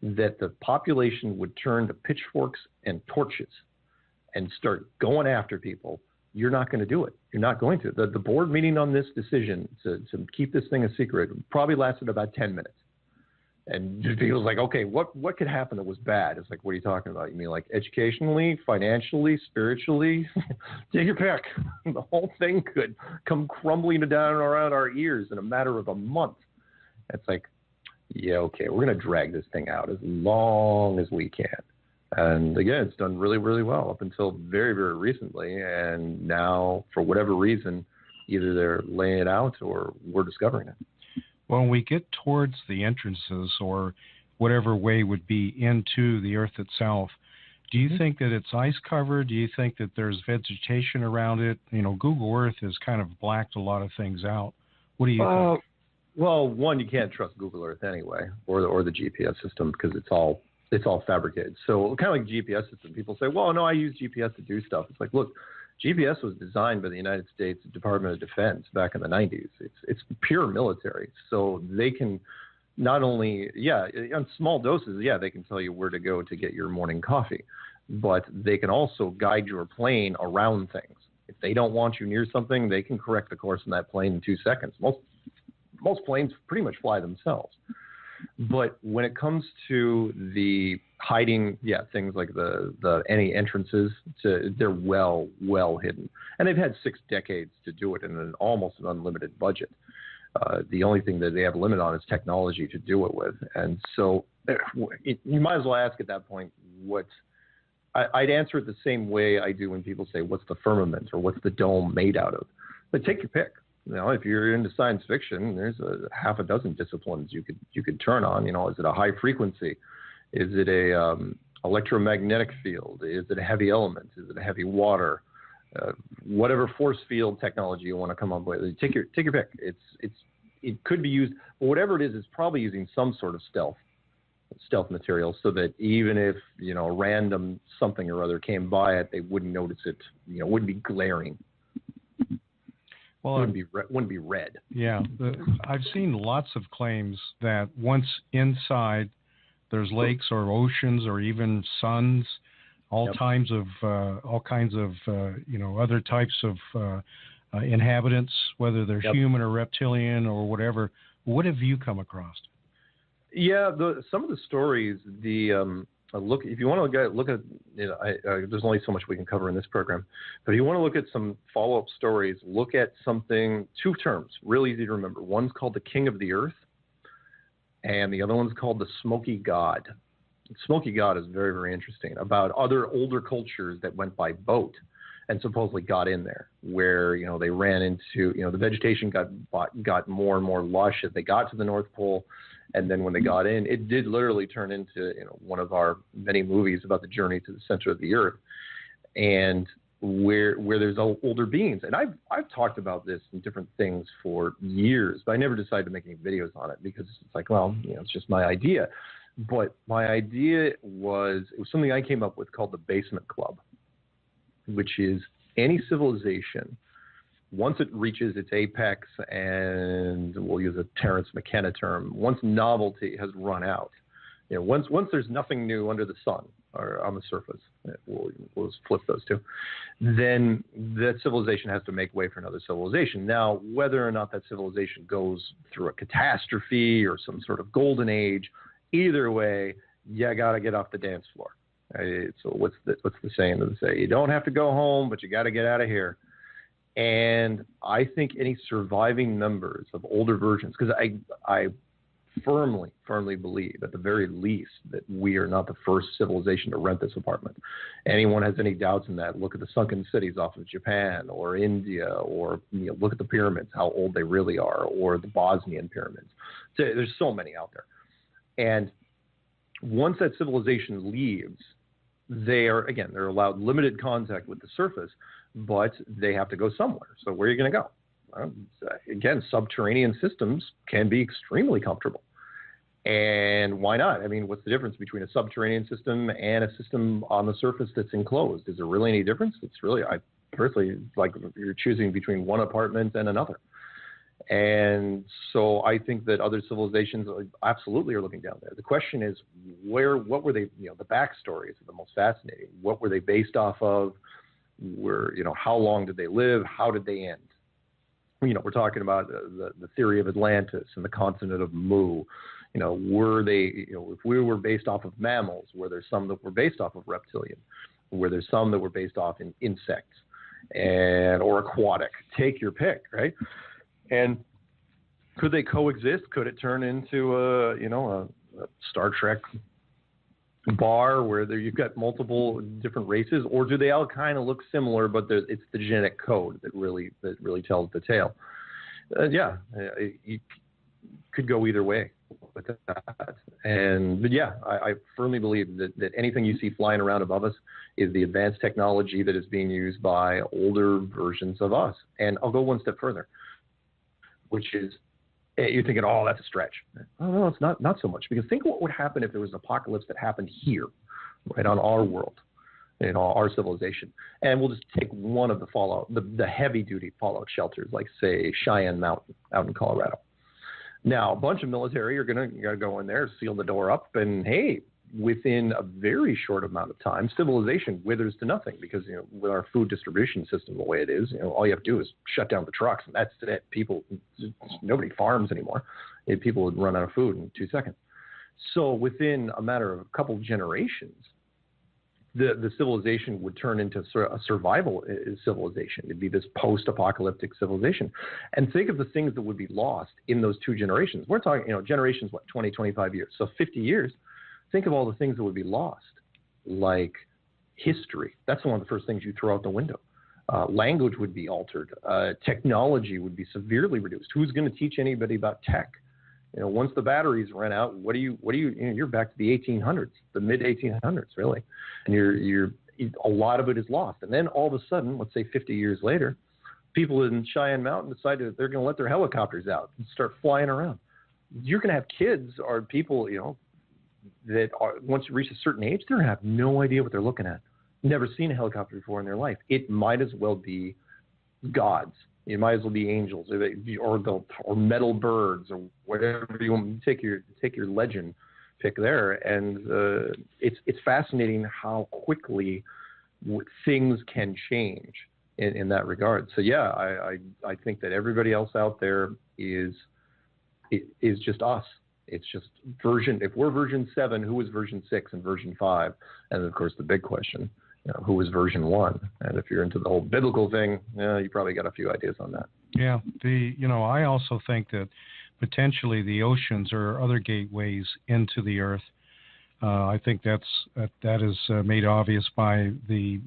that the population would turn to pitchforks and torches and start going after people, you're not going to do it. You're not going to. The board meeting on this decision to keep this thing a secret probably lasted about 10 minutes. And people's like, okay, what could happen that was bad? It's like, what are you talking about? You mean like educationally, financially, spiritually? Take your pick. The whole thing could come crumbling down around our ears in a matter of a month. It's like, yeah, okay, we're going to drag this thing out as long as we can. And again, it's done really, really well up until very, very recently. And now, for whatever reason, either they're laying it out or we're discovering it. When we get towards the entrances or whatever way would be into the Earth itself, do you think that it's ice covered? Do you think that there's vegetation around it? You know, Google Earth has kind of blacked a lot of things out. What do you think? Well, one, you can't trust Google Earth anyway, or the GPS system, because it's all fabricated. So kind of like GPS system, people say, well, no, I use GPS to do stuff. It's like, look, GPS was designed by the United States Department of Defense back in the 90s. It's pure military. So they can not only, on small doses, they can tell you where to go to get your morning coffee, but they can also guide your plane around things. If they don't want you near something, they can correct the course in that plane in 2 seconds. Most planes pretty much fly themselves. But when it comes to the hiding, things like the any entrances, they're well hidden. And they've had 6 decades to do it in an almost an unlimited budget. The only thing that they have a limit on is technology to do it with. And so you might as well ask at that point, I'd answer it the same way I do when people say, what's the firmament or what's the dome made out of? But take your pick. You know, if you're into science fiction, there's a half a dozen disciplines you could turn on. You know, is it a high frequency? Is it a electromagnetic field? Is it a heavy element? Is it a heavy water? Whatever force field technology you want to come up with, take your pick. It could be used, but whatever it is, it's probably using some sort of stealth material, so that even if a random something or other came by it, they wouldn't notice it. Wouldn't be glaring. Well, wouldn't be red. Yeah, I've seen lots of claims that once inside, there's lakes or oceans or even suns, all kinds of other types of inhabitants, whether they're human or reptilian or whatever. What have you come across? Yeah, some of the stories. If you want to look at, there's only so much we can cover in this program, but if you want to look at some follow-up stories, look at something, 2 terms, really easy to remember. One's called the King of the Earth, and the other one's called the Smoky God. Smoky God is very, very interesting, about other older cultures that went by boat and supposedly got in there, where, they ran into, the vegetation got more and more lush as they got to the North Pole. And then when they got in, it did literally turn into one of our many movies about the journey to the center of the Earth, and where there's older beings. And I've talked about this in different things for years, but I never decided to make any videos on it because it's like, well, it's just my idea. But my idea was something I came up with called the Basement Club, which is any civilization, once it reaches its apex, and we'll use a Terence McKenna term, once novelty has run out, once there's nothing new under the sun or on the surface, we'll just flip those two, then that civilization has to make way for another civilization. Now, whether or not that civilization goes through a catastrophe or some sort of golden age, either way, you got to get off the dance floor. So what's the saying that they say? You don't have to go home, but you got to get out of here. And I think any surviving members of older versions, because I firmly believe, at the very least, that we are not the first civilization to rent this apartment. Anyone has any doubts in that, look at the sunken cities off of Japan or India, or look at the pyramids, how old they really are, or the Bosnian pyramids. So there's so many out there. And once that civilization leaves, they're allowed limited contact with the surface, but they have to go somewhere. So where are you going to go? Again, subterranean systems can be extremely comfortable. And why not? I mean, what's the difference between a subterranean system and a system on the surface that's enclosed? Is there really any difference? I personally, like, you're choosing between one apartment and another. And so I think that other civilizations absolutely are looking down there. The question is, what were they, the backstories are the most fascinating. What were they based off of? How long did they live? How did they end? We're talking about the theory of Atlantis and the continent of Mu. Were they, if we were based off of mammals, were there some that were based off of reptilian? Were there some that were based off in insects or aquatic? Take your pick, right? And could they coexist? Could it turn into a Star Trek bar where you've got multiple different races, or do they all kind of look similar, but it's the genetic code that really tells the tale? You could go either way with that. I firmly believe that anything you see flying around above us is the advanced technology that is being used by older versions of us. And I'll go one step further, which is, you're thinking, oh, that's a stretch. Oh, no, it's not so much. Because think of what would happen if there was an apocalypse that happened here, right on our world, our civilization. And we'll just take one of the fallout, the heavy-duty fallout shelters, like, say, Cheyenne Mountain out in Colorado. Now, a bunch of military are going to go in there, seal the door up, and, hey, within a very short amount of time, civilization withers to nothing because, with our food distribution system the way it is, all you have to do is shut down the trucks, and that's it. Nobody farms anymore. People would run out of food in 2 seconds. So within a matter of a couple of generations, the civilization would turn into a survival civilization. It'd be this post-apocalyptic civilization. And think of the things that would be lost in those 2 generations. We're talking, generations, 20, 25 years. So 50 years. Think of all the things that would be lost, like history. That's one of the first things you throw out the window. Language would be altered. Technology would be severely reduced. Who's going to teach anybody about tech? Once the batteries run out, you're back to the 1800s, the mid 1800s, really. And a lot of it is lost. And then all of a sudden, let's say 50 years later, people in Cheyenne Mountain decide that they're going to let their helicopters out and start flying around. You're going to have kids or people, that once you reach a certain age, they're going to have no idea what they're looking at. Never seen a helicopter before in their life. It might as well be gods. It might as well be angels or metal birds or whatever you want. Take your legend pick there, and it's fascinating how quickly things can change in that regard. So I think that everybody else out there is just us. It's just if we're version 7, who was version 6 and version 5? And of course, the big question, who was version 1? And if you're into the whole biblical thing, you probably got a few ideas on that. Yeah. I also think that potentially the oceans are other gateways into the earth. I think that is made obvious by the,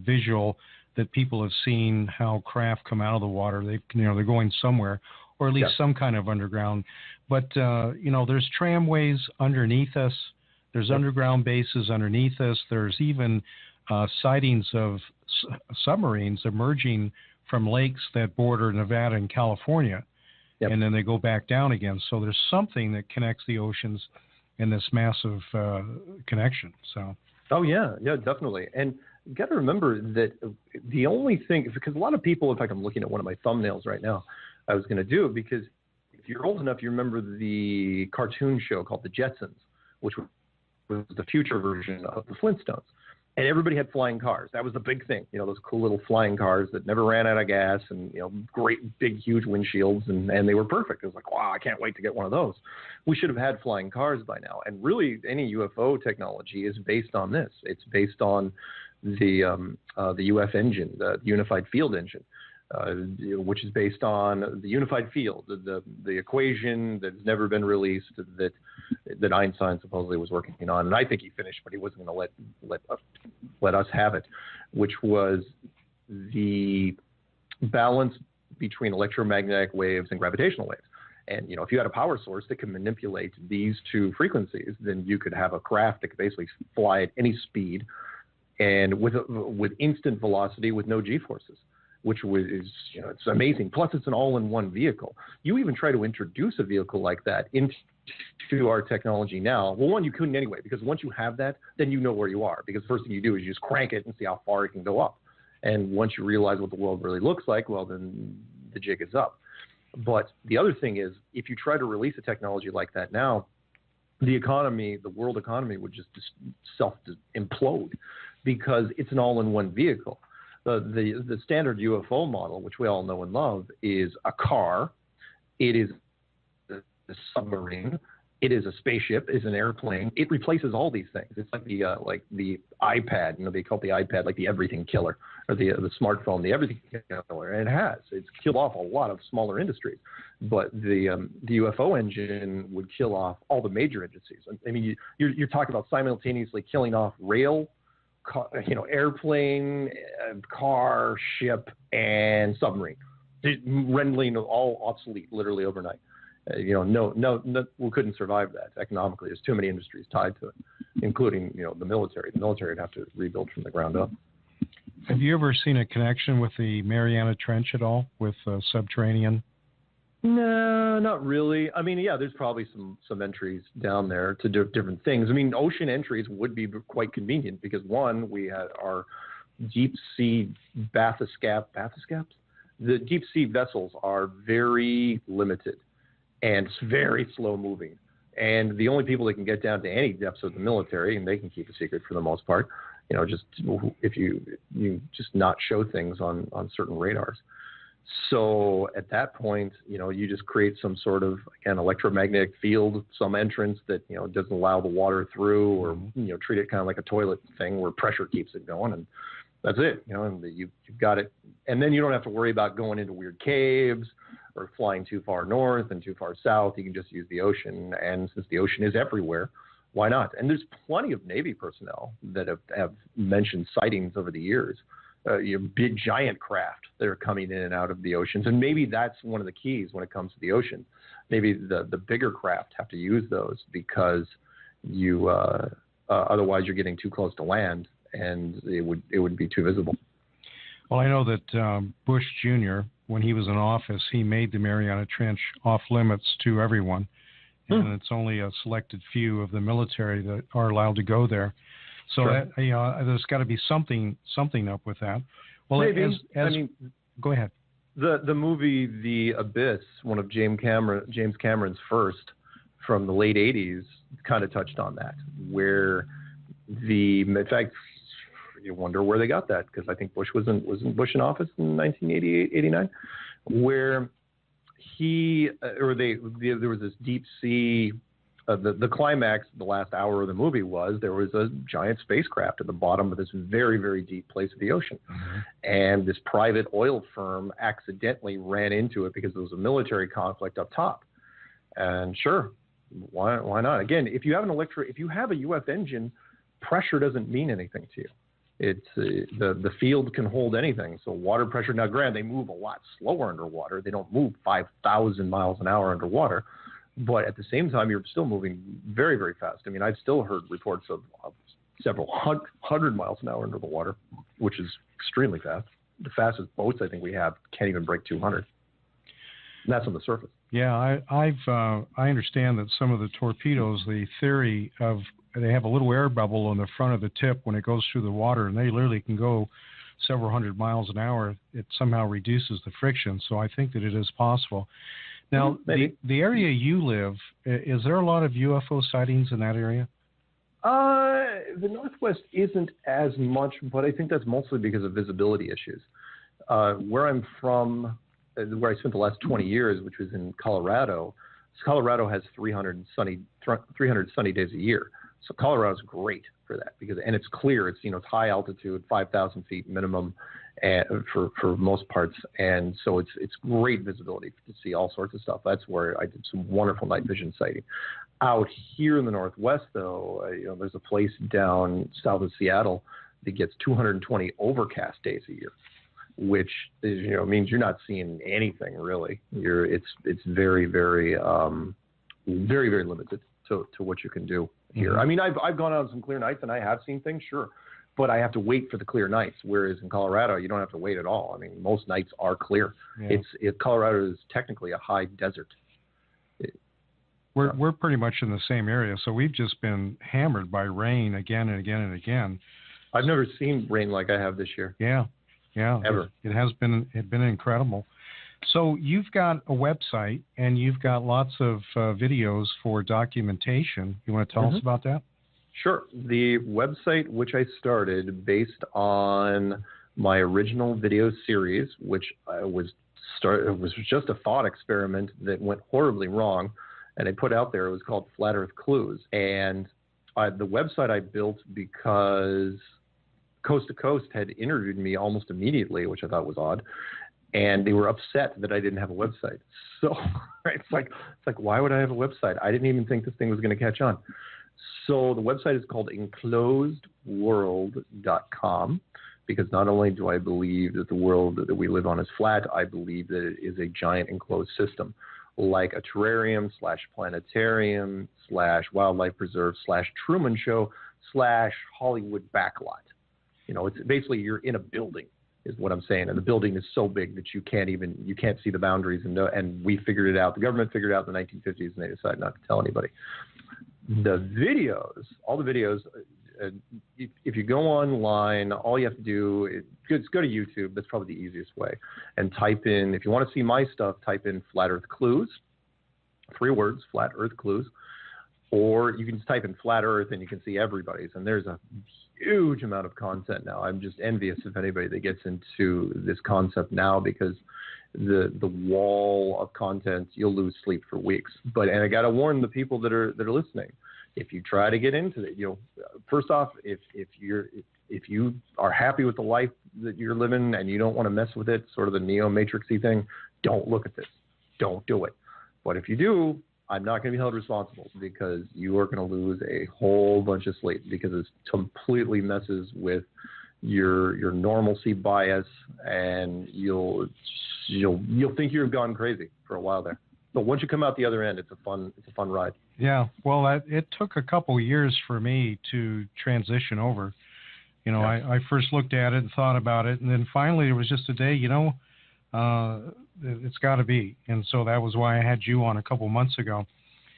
visual that people have seen how craft come out of the water. They're going somewhere, or at least some kind of underground. But, there's tramways underneath us. There's underground bases underneath us. There's even sightings of submarines emerging from lakes that border Nevada and California. Yep. And then they go back down again. So there's something that connects the oceans in this massive connection. So. Oh, yeah, definitely. And you got to remember that the only thing, because a lot of people, in fact, I'm looking at one of my thumbnails right now, I was going to do it because if you're old enough, you remember the cartoon show called The Jetsons, which was the future version of the Flintstones. And everybody had flying cars. That was the big thing, those cool little flying cars that never ran out of gas and, great, big, huge windshields. And they were perfect. It was like, wow, I can't wait to get one of those. We should have had flying cars by now. And really, any UFO technology is based on this. It's based on the UF engine, the Unified Field Engine. Which is based on the unified field, the equation that's never been released that Einstein supposedly was working on, and I think he finished, but he wasn't going to let us have it, which was the balance between electromagnetic waves and gravitational waves. And if you had a power source that can manipulate these 2 frequencies, then you could have a craft that could basically fly at any speed and with instant velocity with no G-forces. Which is, it's amazing. Plus, it's an all-in-one vehicle. You even try to introduce a vehicle like that into our technology now. Well, one, you couldn't anyway, because once you have that, then you know where you are. Because the first thing you do is you just crank it and see how far it can go up. And once you realize what the world really looks like, well, then the jig is up. But the other thing is, if you try to release a technology like that now, the economy, the world economy, would just self-implode because it's an all-in-one vehicle. The standard UFO model, which we all know and love, is a car, it is a submarine, it is a spaceship, it is an airplane. It replaces all these things. It's like the iPad, they call it the iPad like the everything killer, or the smartphone, the everything killer. And it's killed off a lot of smaller industries. But the UFO engine would kill off all the major industries. I mean, you're talking about simultaneously killing off rail, airplane, car, ship, and submarine, rendering all obsolete literally overnight. No, we couldn't survive that economically. There's too many industries tied to it, including, the military. The military would have to rebuild from the ground up. Have you ever seen a connection with the Mariana Trench at all, with subterranean? No, not really. I mean, yeah, there's probably some entries down there to do different things. I mean, ocean entries would be quite convenient because, one, we had our deep sea bathyscaps. The deep sea vessels are very limited and it's very slow moving. And the only people that can get down to any depths are the military, and they can keep a secret for the most part. Just if you just not show things on certain radars. So at that point, you just create some sort of, again, electromagnetic field, some entrance that, doesn't allow the water through, or, treat it kind of like a toilet thing where pressure keeps it going. And that's it, and you've got it. And then you don't have to worry about going into weird caves or flying too far north and too far south. You can just use the ocean. And since the ocean is everywhere, why not? And there's plenty of Navy personnel that have mentioned sightings over the years. Big giant craft that are coming in and out of the oceans. And maybe that's one of the keys when it comes to the ocean. Maybe the bigger craft have to use those because otherwise you're getting too close to land and it would be too visible. Well, I know that Bush Jr., when he was in office, he made the Mariana Trench off limits to everyone. And it's only a selected few of the military that are allowed to go there. So sure. There's got to be something up with that. Well, maybe. Go ahead. The movie The Abyss, one of James Cameron's first from the late '80s, kind of touched on that. Where in fact, you wonder where they got that, because I think wasn't Bush in office in 1988, 89, where there was this deep sea. The climax, the last hour of the movie was there was a giant spacecraft at the bottom of this very, very deep place of the ocean. Mm-hmm. And this private oil firm accidentally ran into it because there was a military conflict up top. And sure, why not? Again, if you have a UF engine, pressure doesn't mean anything to you. It's the field can hold anything. So water pressure, now granted, they move a lot slower underwater. They don't move 5,000 miles an hour underwater. But at the same time, you're still moving very, very fast. I mean, I've still heard reports of several hundred miles an hour under the water, which is extremely fast. The fastest boats I think we have can't even break 200. And that's on the surface. Yeah, I understand that some of the torpedoes, the theory of they have a little air bubble on the front of the tip when it goes through the water, and they literally can go several hundred miles an hour. It somehow reduces the friction. So I think that it is possible. Now, the area you live, is there a lot of UFO sightings in that area? The Northwest isn't as much, but I think that's mostly because of visibility issues. Where I'm from, where I spent the last 20 years, which was in Colorado, Colorado has 300 sunny days a year. So Colorado's great for that and it's clear. It's it's high altitude, 5,000 feet minimum, for most parts, and so it's great visibility to see all sorts of stuff. That's where I did some wonderful night vision sighting. Out here in the Northwest, though, there's a place down south of Seattle that gets 220 overcast days a year, which is, means you're not seeing anything really. It's very, very, very, very limited to what you can do here. Mm-hmm. I mean, I've gone on some clear nights and I have seen things, sure, but I have to wait for the clear nights. Whereas in Colorado, you don't have to wait at all. I mean, most nights are clear. Yeah. Colorado is technically a high desert. We're pretty much in the same area, so we've just been hammered by rain again and again and again. I've never seen rain like I have this year. Yeah. Ever. It has been incredible. So you've got a website and you've got lots of videos for documentation. You want to tell us about that? Sure. The website, which I started based on my original video series, which was just a thought experiment that went horribly wrong, and I put out there. It was called Flat Earth Clues, and the website I built because Coast to Coast had interviewed me almost immediately, which I thought was odd, and they were upset that I didn't have a website. So it's like why would I have a website? I didn't even think this thing was going to catch on. So the website is called enclosedworld.com, because not only do I believe that the world that we live on is flat, I believe that it is a giant enclosed system, like a terrarium / planetarium / wildlife preserve / Truman Show / Hollywood backlot. It's basically you're in a building, is what I'm saying, and the building is so big that you can't see the boundaries. And we figured it out. The government figured it out in the 1950s, and they decided not to tell anybody. The videos, all the videos, if you go online, all you have to do is go to YouTube. That's probably the easiest way. And type in, if you want to see my stuff, type in Flat Earth Clues, 3 words, Flat Earth Clues. Or you can just type in Flat Earth and you can see everybody's. And there's a huge amount of content now. I'm just envious of anybody that gets into this concept now, because the wall of content, you'll lose sleep for weeks. And I got to warn the people that are listening. If you try to get into it, first off, if you are happy with the life that you're living and you don't want to mess with it, sort of the Neo-Matrixy thing, don't look at this. Don't do it. But if you do, I'm not going to be held responsible, because you are going to lose a whole bunch of sleep, because it completely messes with your normalcy bias, and you'll think you've gone crazy for a while there. But once you come out the other end, it's a fun ride. Yeah, well, it took a couple years for me to transition over. I first looked at it and thought about it, and then finally there was just a day, it's got to be. And so that was why I had you on a couple months ago.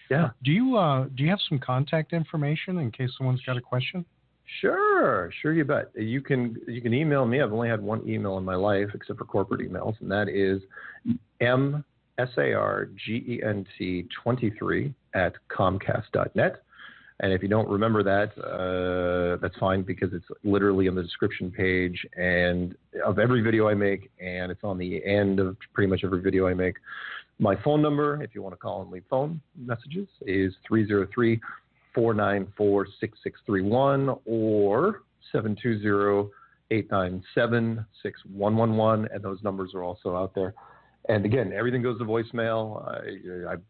Yeah. Do you have some contact information in case someone's got a question? Sure, you bet. You can email me. I've only had one email in my life, except for corporate emails, and that is msargent23@comcast.net. And if you don't remember that, that's fine, because it's literally on the description page and of every video I make, and it's on the end of pretty much every video I make. My phone number, if you want to call and leave phone messages, is 303-494-6631 or 720-897-6111, and those numbers are also out there. And again, everything goes to voicemail.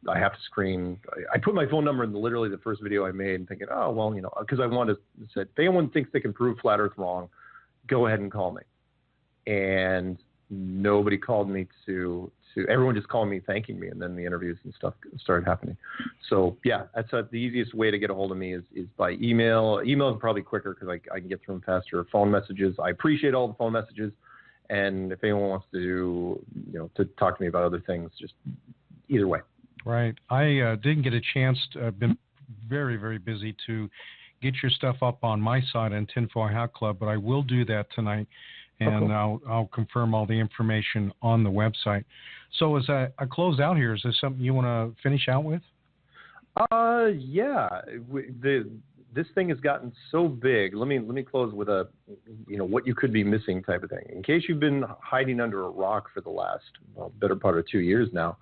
I have to screen. I put my phone number in literally the first video I made, and thinking, oh, well, because I wanted to say, if anyone thinks they can prove Flat Earth wrong, go ahead and call me. And nobody called me everyone just called me thanking me, and then the interviews and stuff started happening. So yeah, that's the easiest way to get a hold of me is by email. Email is probably quicker, because I can get through them faster. Phone messages, I appreciate all the phone messages. And if anyone wants to to talk to me about other things, just either way. Right. I didn't get a chance. I've been very, very busy to get your stuff up on my site on Tinfoil Hat Club, but I will do that tonight, and cool. I'll confirm all the information on the website. So as I close out here, is there something you want to finish out with? Yeah. This thing has gotten so big. Let me close with a, what you could be missing type of thing. In case you've been hiding under a rock for the last, better part of 2 years now,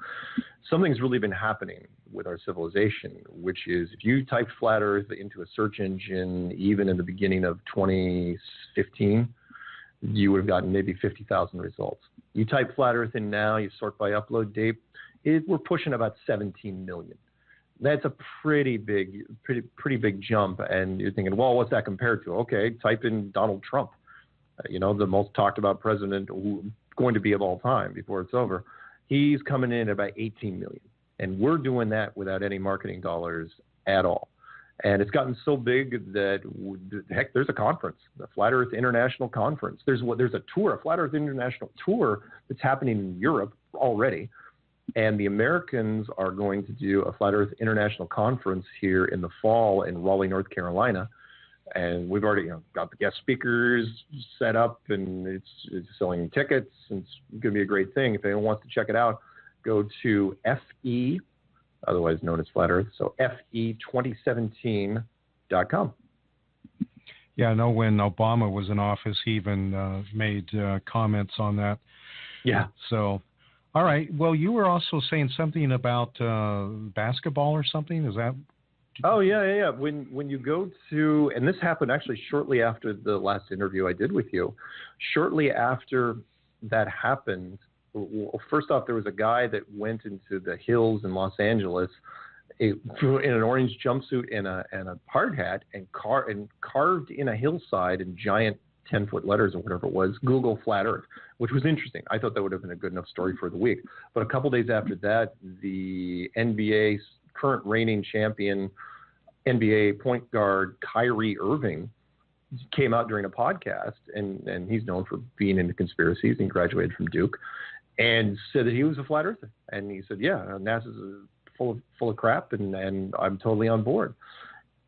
something's really been happening with our civilization, which is if you typed Flat Earth into a search engine, even in the beginning of 2015, you would have gotten maybe 50,000 results. You type Flat Earth in now, you sort by upload date, we're pushing about 17 million. That's a pretty big jump. And you're thinking, well, what's that compared to? Okay, type in Donald Trump, the most talked about president going to be of all time before it's over. He's coming in at about 18 million. And we're doing that without any marketing dollars at all. And it's gotten so big that, heck, there's a conference, the Flat Earth International Conference. There's a tour, a Flat Earth International Tour that's happening in Europe already. And the Americans are going to do a Flat Earth International Conference here in the fall in Raleigh, North Carolina. And we've already got the guest speakers set up, and it's selling tickets, and it's going to be a great thing. If anyone wants to check it out, go to FE, otherwise known as Flat Earth, so FE2017.com. Yeah, I know when Obama was in office, he even made comments on that. Yeah. So, all right. Well, you were also saying something about basketball or something. Is that? Oh, yeah. When you go to, and this happened actually shortly after the last interview I did with you, shortly after that happened, well, first off, there was a guy that went into the hills in Los Angeles in an orange jumpsuit and a hard hat and carved in a hillside in giant 10-foot letters or whatever it was, Google Flat Earth, which was interesting. I thought that would have been a good enough story for the week. But a couple days after that, the NBA's current reigning champion, NBA point guard Kyrie Irving, came out during a podcast, and he's known for being into conspiracies and graduated from Duke, and said that he was a flat earther. And he said, yeah, NASA's full of crap, and I'm totally on board.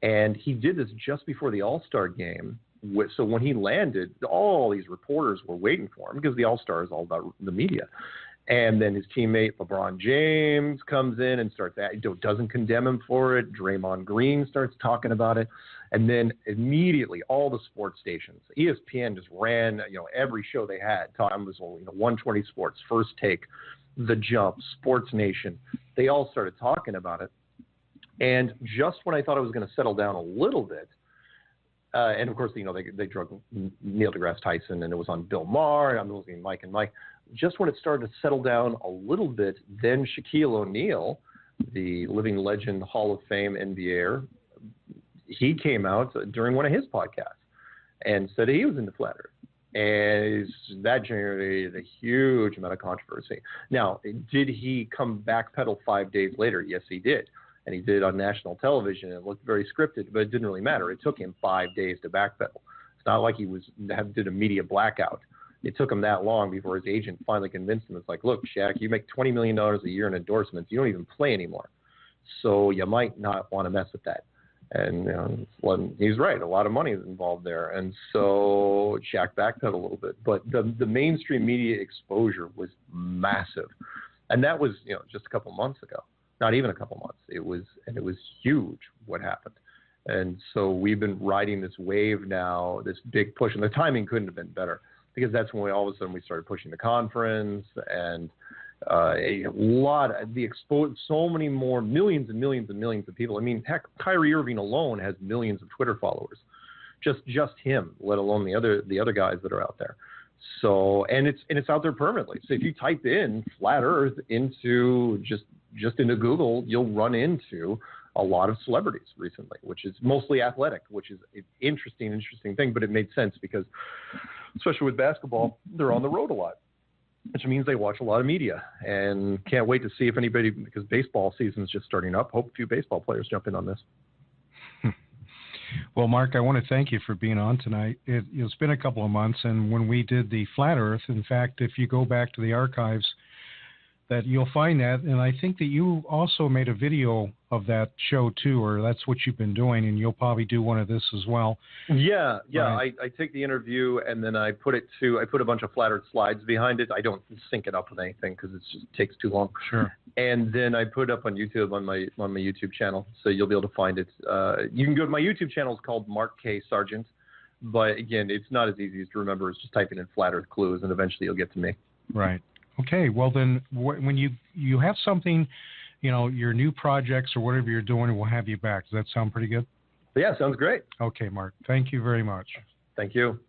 And he did this just before the All-Star game. So when he landed, all these reporters were waiting for him because the All-Star is all about the media. And then his teammate LeBron James comes in and doesn't condemn him for it. Draymond Green starts talking about it. And then immediately all the sports stations, ESPN just ran, every show they had. Time was 120 Sports, First Take, The Jump, Sports Nation. They all started talking about it. And just when I thought it was going to settle down a little bit, and of course, they drug Neil deGrasse Tyson, and it was on Bill Maher, and I'm losing Mike and Mike. Just when it started to settle down a little bit, then Shaquille O'Neal, the living legend, Hall of Fame NBAer, he came out during one of his podcasts and said he was into flat Earth. And that generated a huge amount of controversy. Now, did he come backpedal 5 days later? Yes, he did. And he did it on national television. It looked very scripted, but it didn't really matter. It took him 5 days to backpedal. It's not like he did a media blackout. It took him that long before his agent finally convinced him. It's like, look, Shaq, you make $20 million a year in endorsements. You don't even play anymore. So you might not want to mess with that. And he's right. A lot of money is involved there. And so Shaq backpedaled a little bit. But the mainstream media exposure was massive. And that was, just a couple months ago. Not even a couple months. It was huge what happened. And so we've been riding this wave now, this big push. And the timing couldn't have been better because that's when all of a sudden we started pushing the conference and a lot of so many more millions and millions and millions of people. I mean, heck, Kyrie Irving alone has millions of Twitter followers. Just him, let alone the other guys that are out there. So, and it's out there permanently. So if you type in flat Earth into just into Google, you'll run into a lot of celebrities recently, which is mostly athletic, which is an interesting thing. But it made sense because, especially with basketball, they're on the road a lot, which means they watch a lot of media, and can't wait to see if anybody, because baseball season's just starting up. Hope a few baseball players jump in on this. Well, Mark, I want to thank you for being on tonight. It's been a couple of months, and when we did the Flat Earth, in fact, if you go back to the archives, that you'll find that, and I think that you also made a video of that show too, or that's what you've been doing, and you'll probably do one of this as well. Yeah. Right. I take the interview and then I put a bunch of Flat Earth slides behind it. I don't sync it up with anything because it just takes too long. Sure. And then I put it up on YouTube on my YouTube channel, so you'll be able to find it. You can go to my YouTube channel. It's called Mark K. Sargent, but again, it's not as easy as to remember as just typing in Flat Earth clues, and eventually you'll get to me. Right. Okay, well then, when you have something, your new projects or whatever you're doing, we'll have you back. Does that sound pretty good? Yeah, sounds great. Okay, Mark. Thank you very much. Thank you.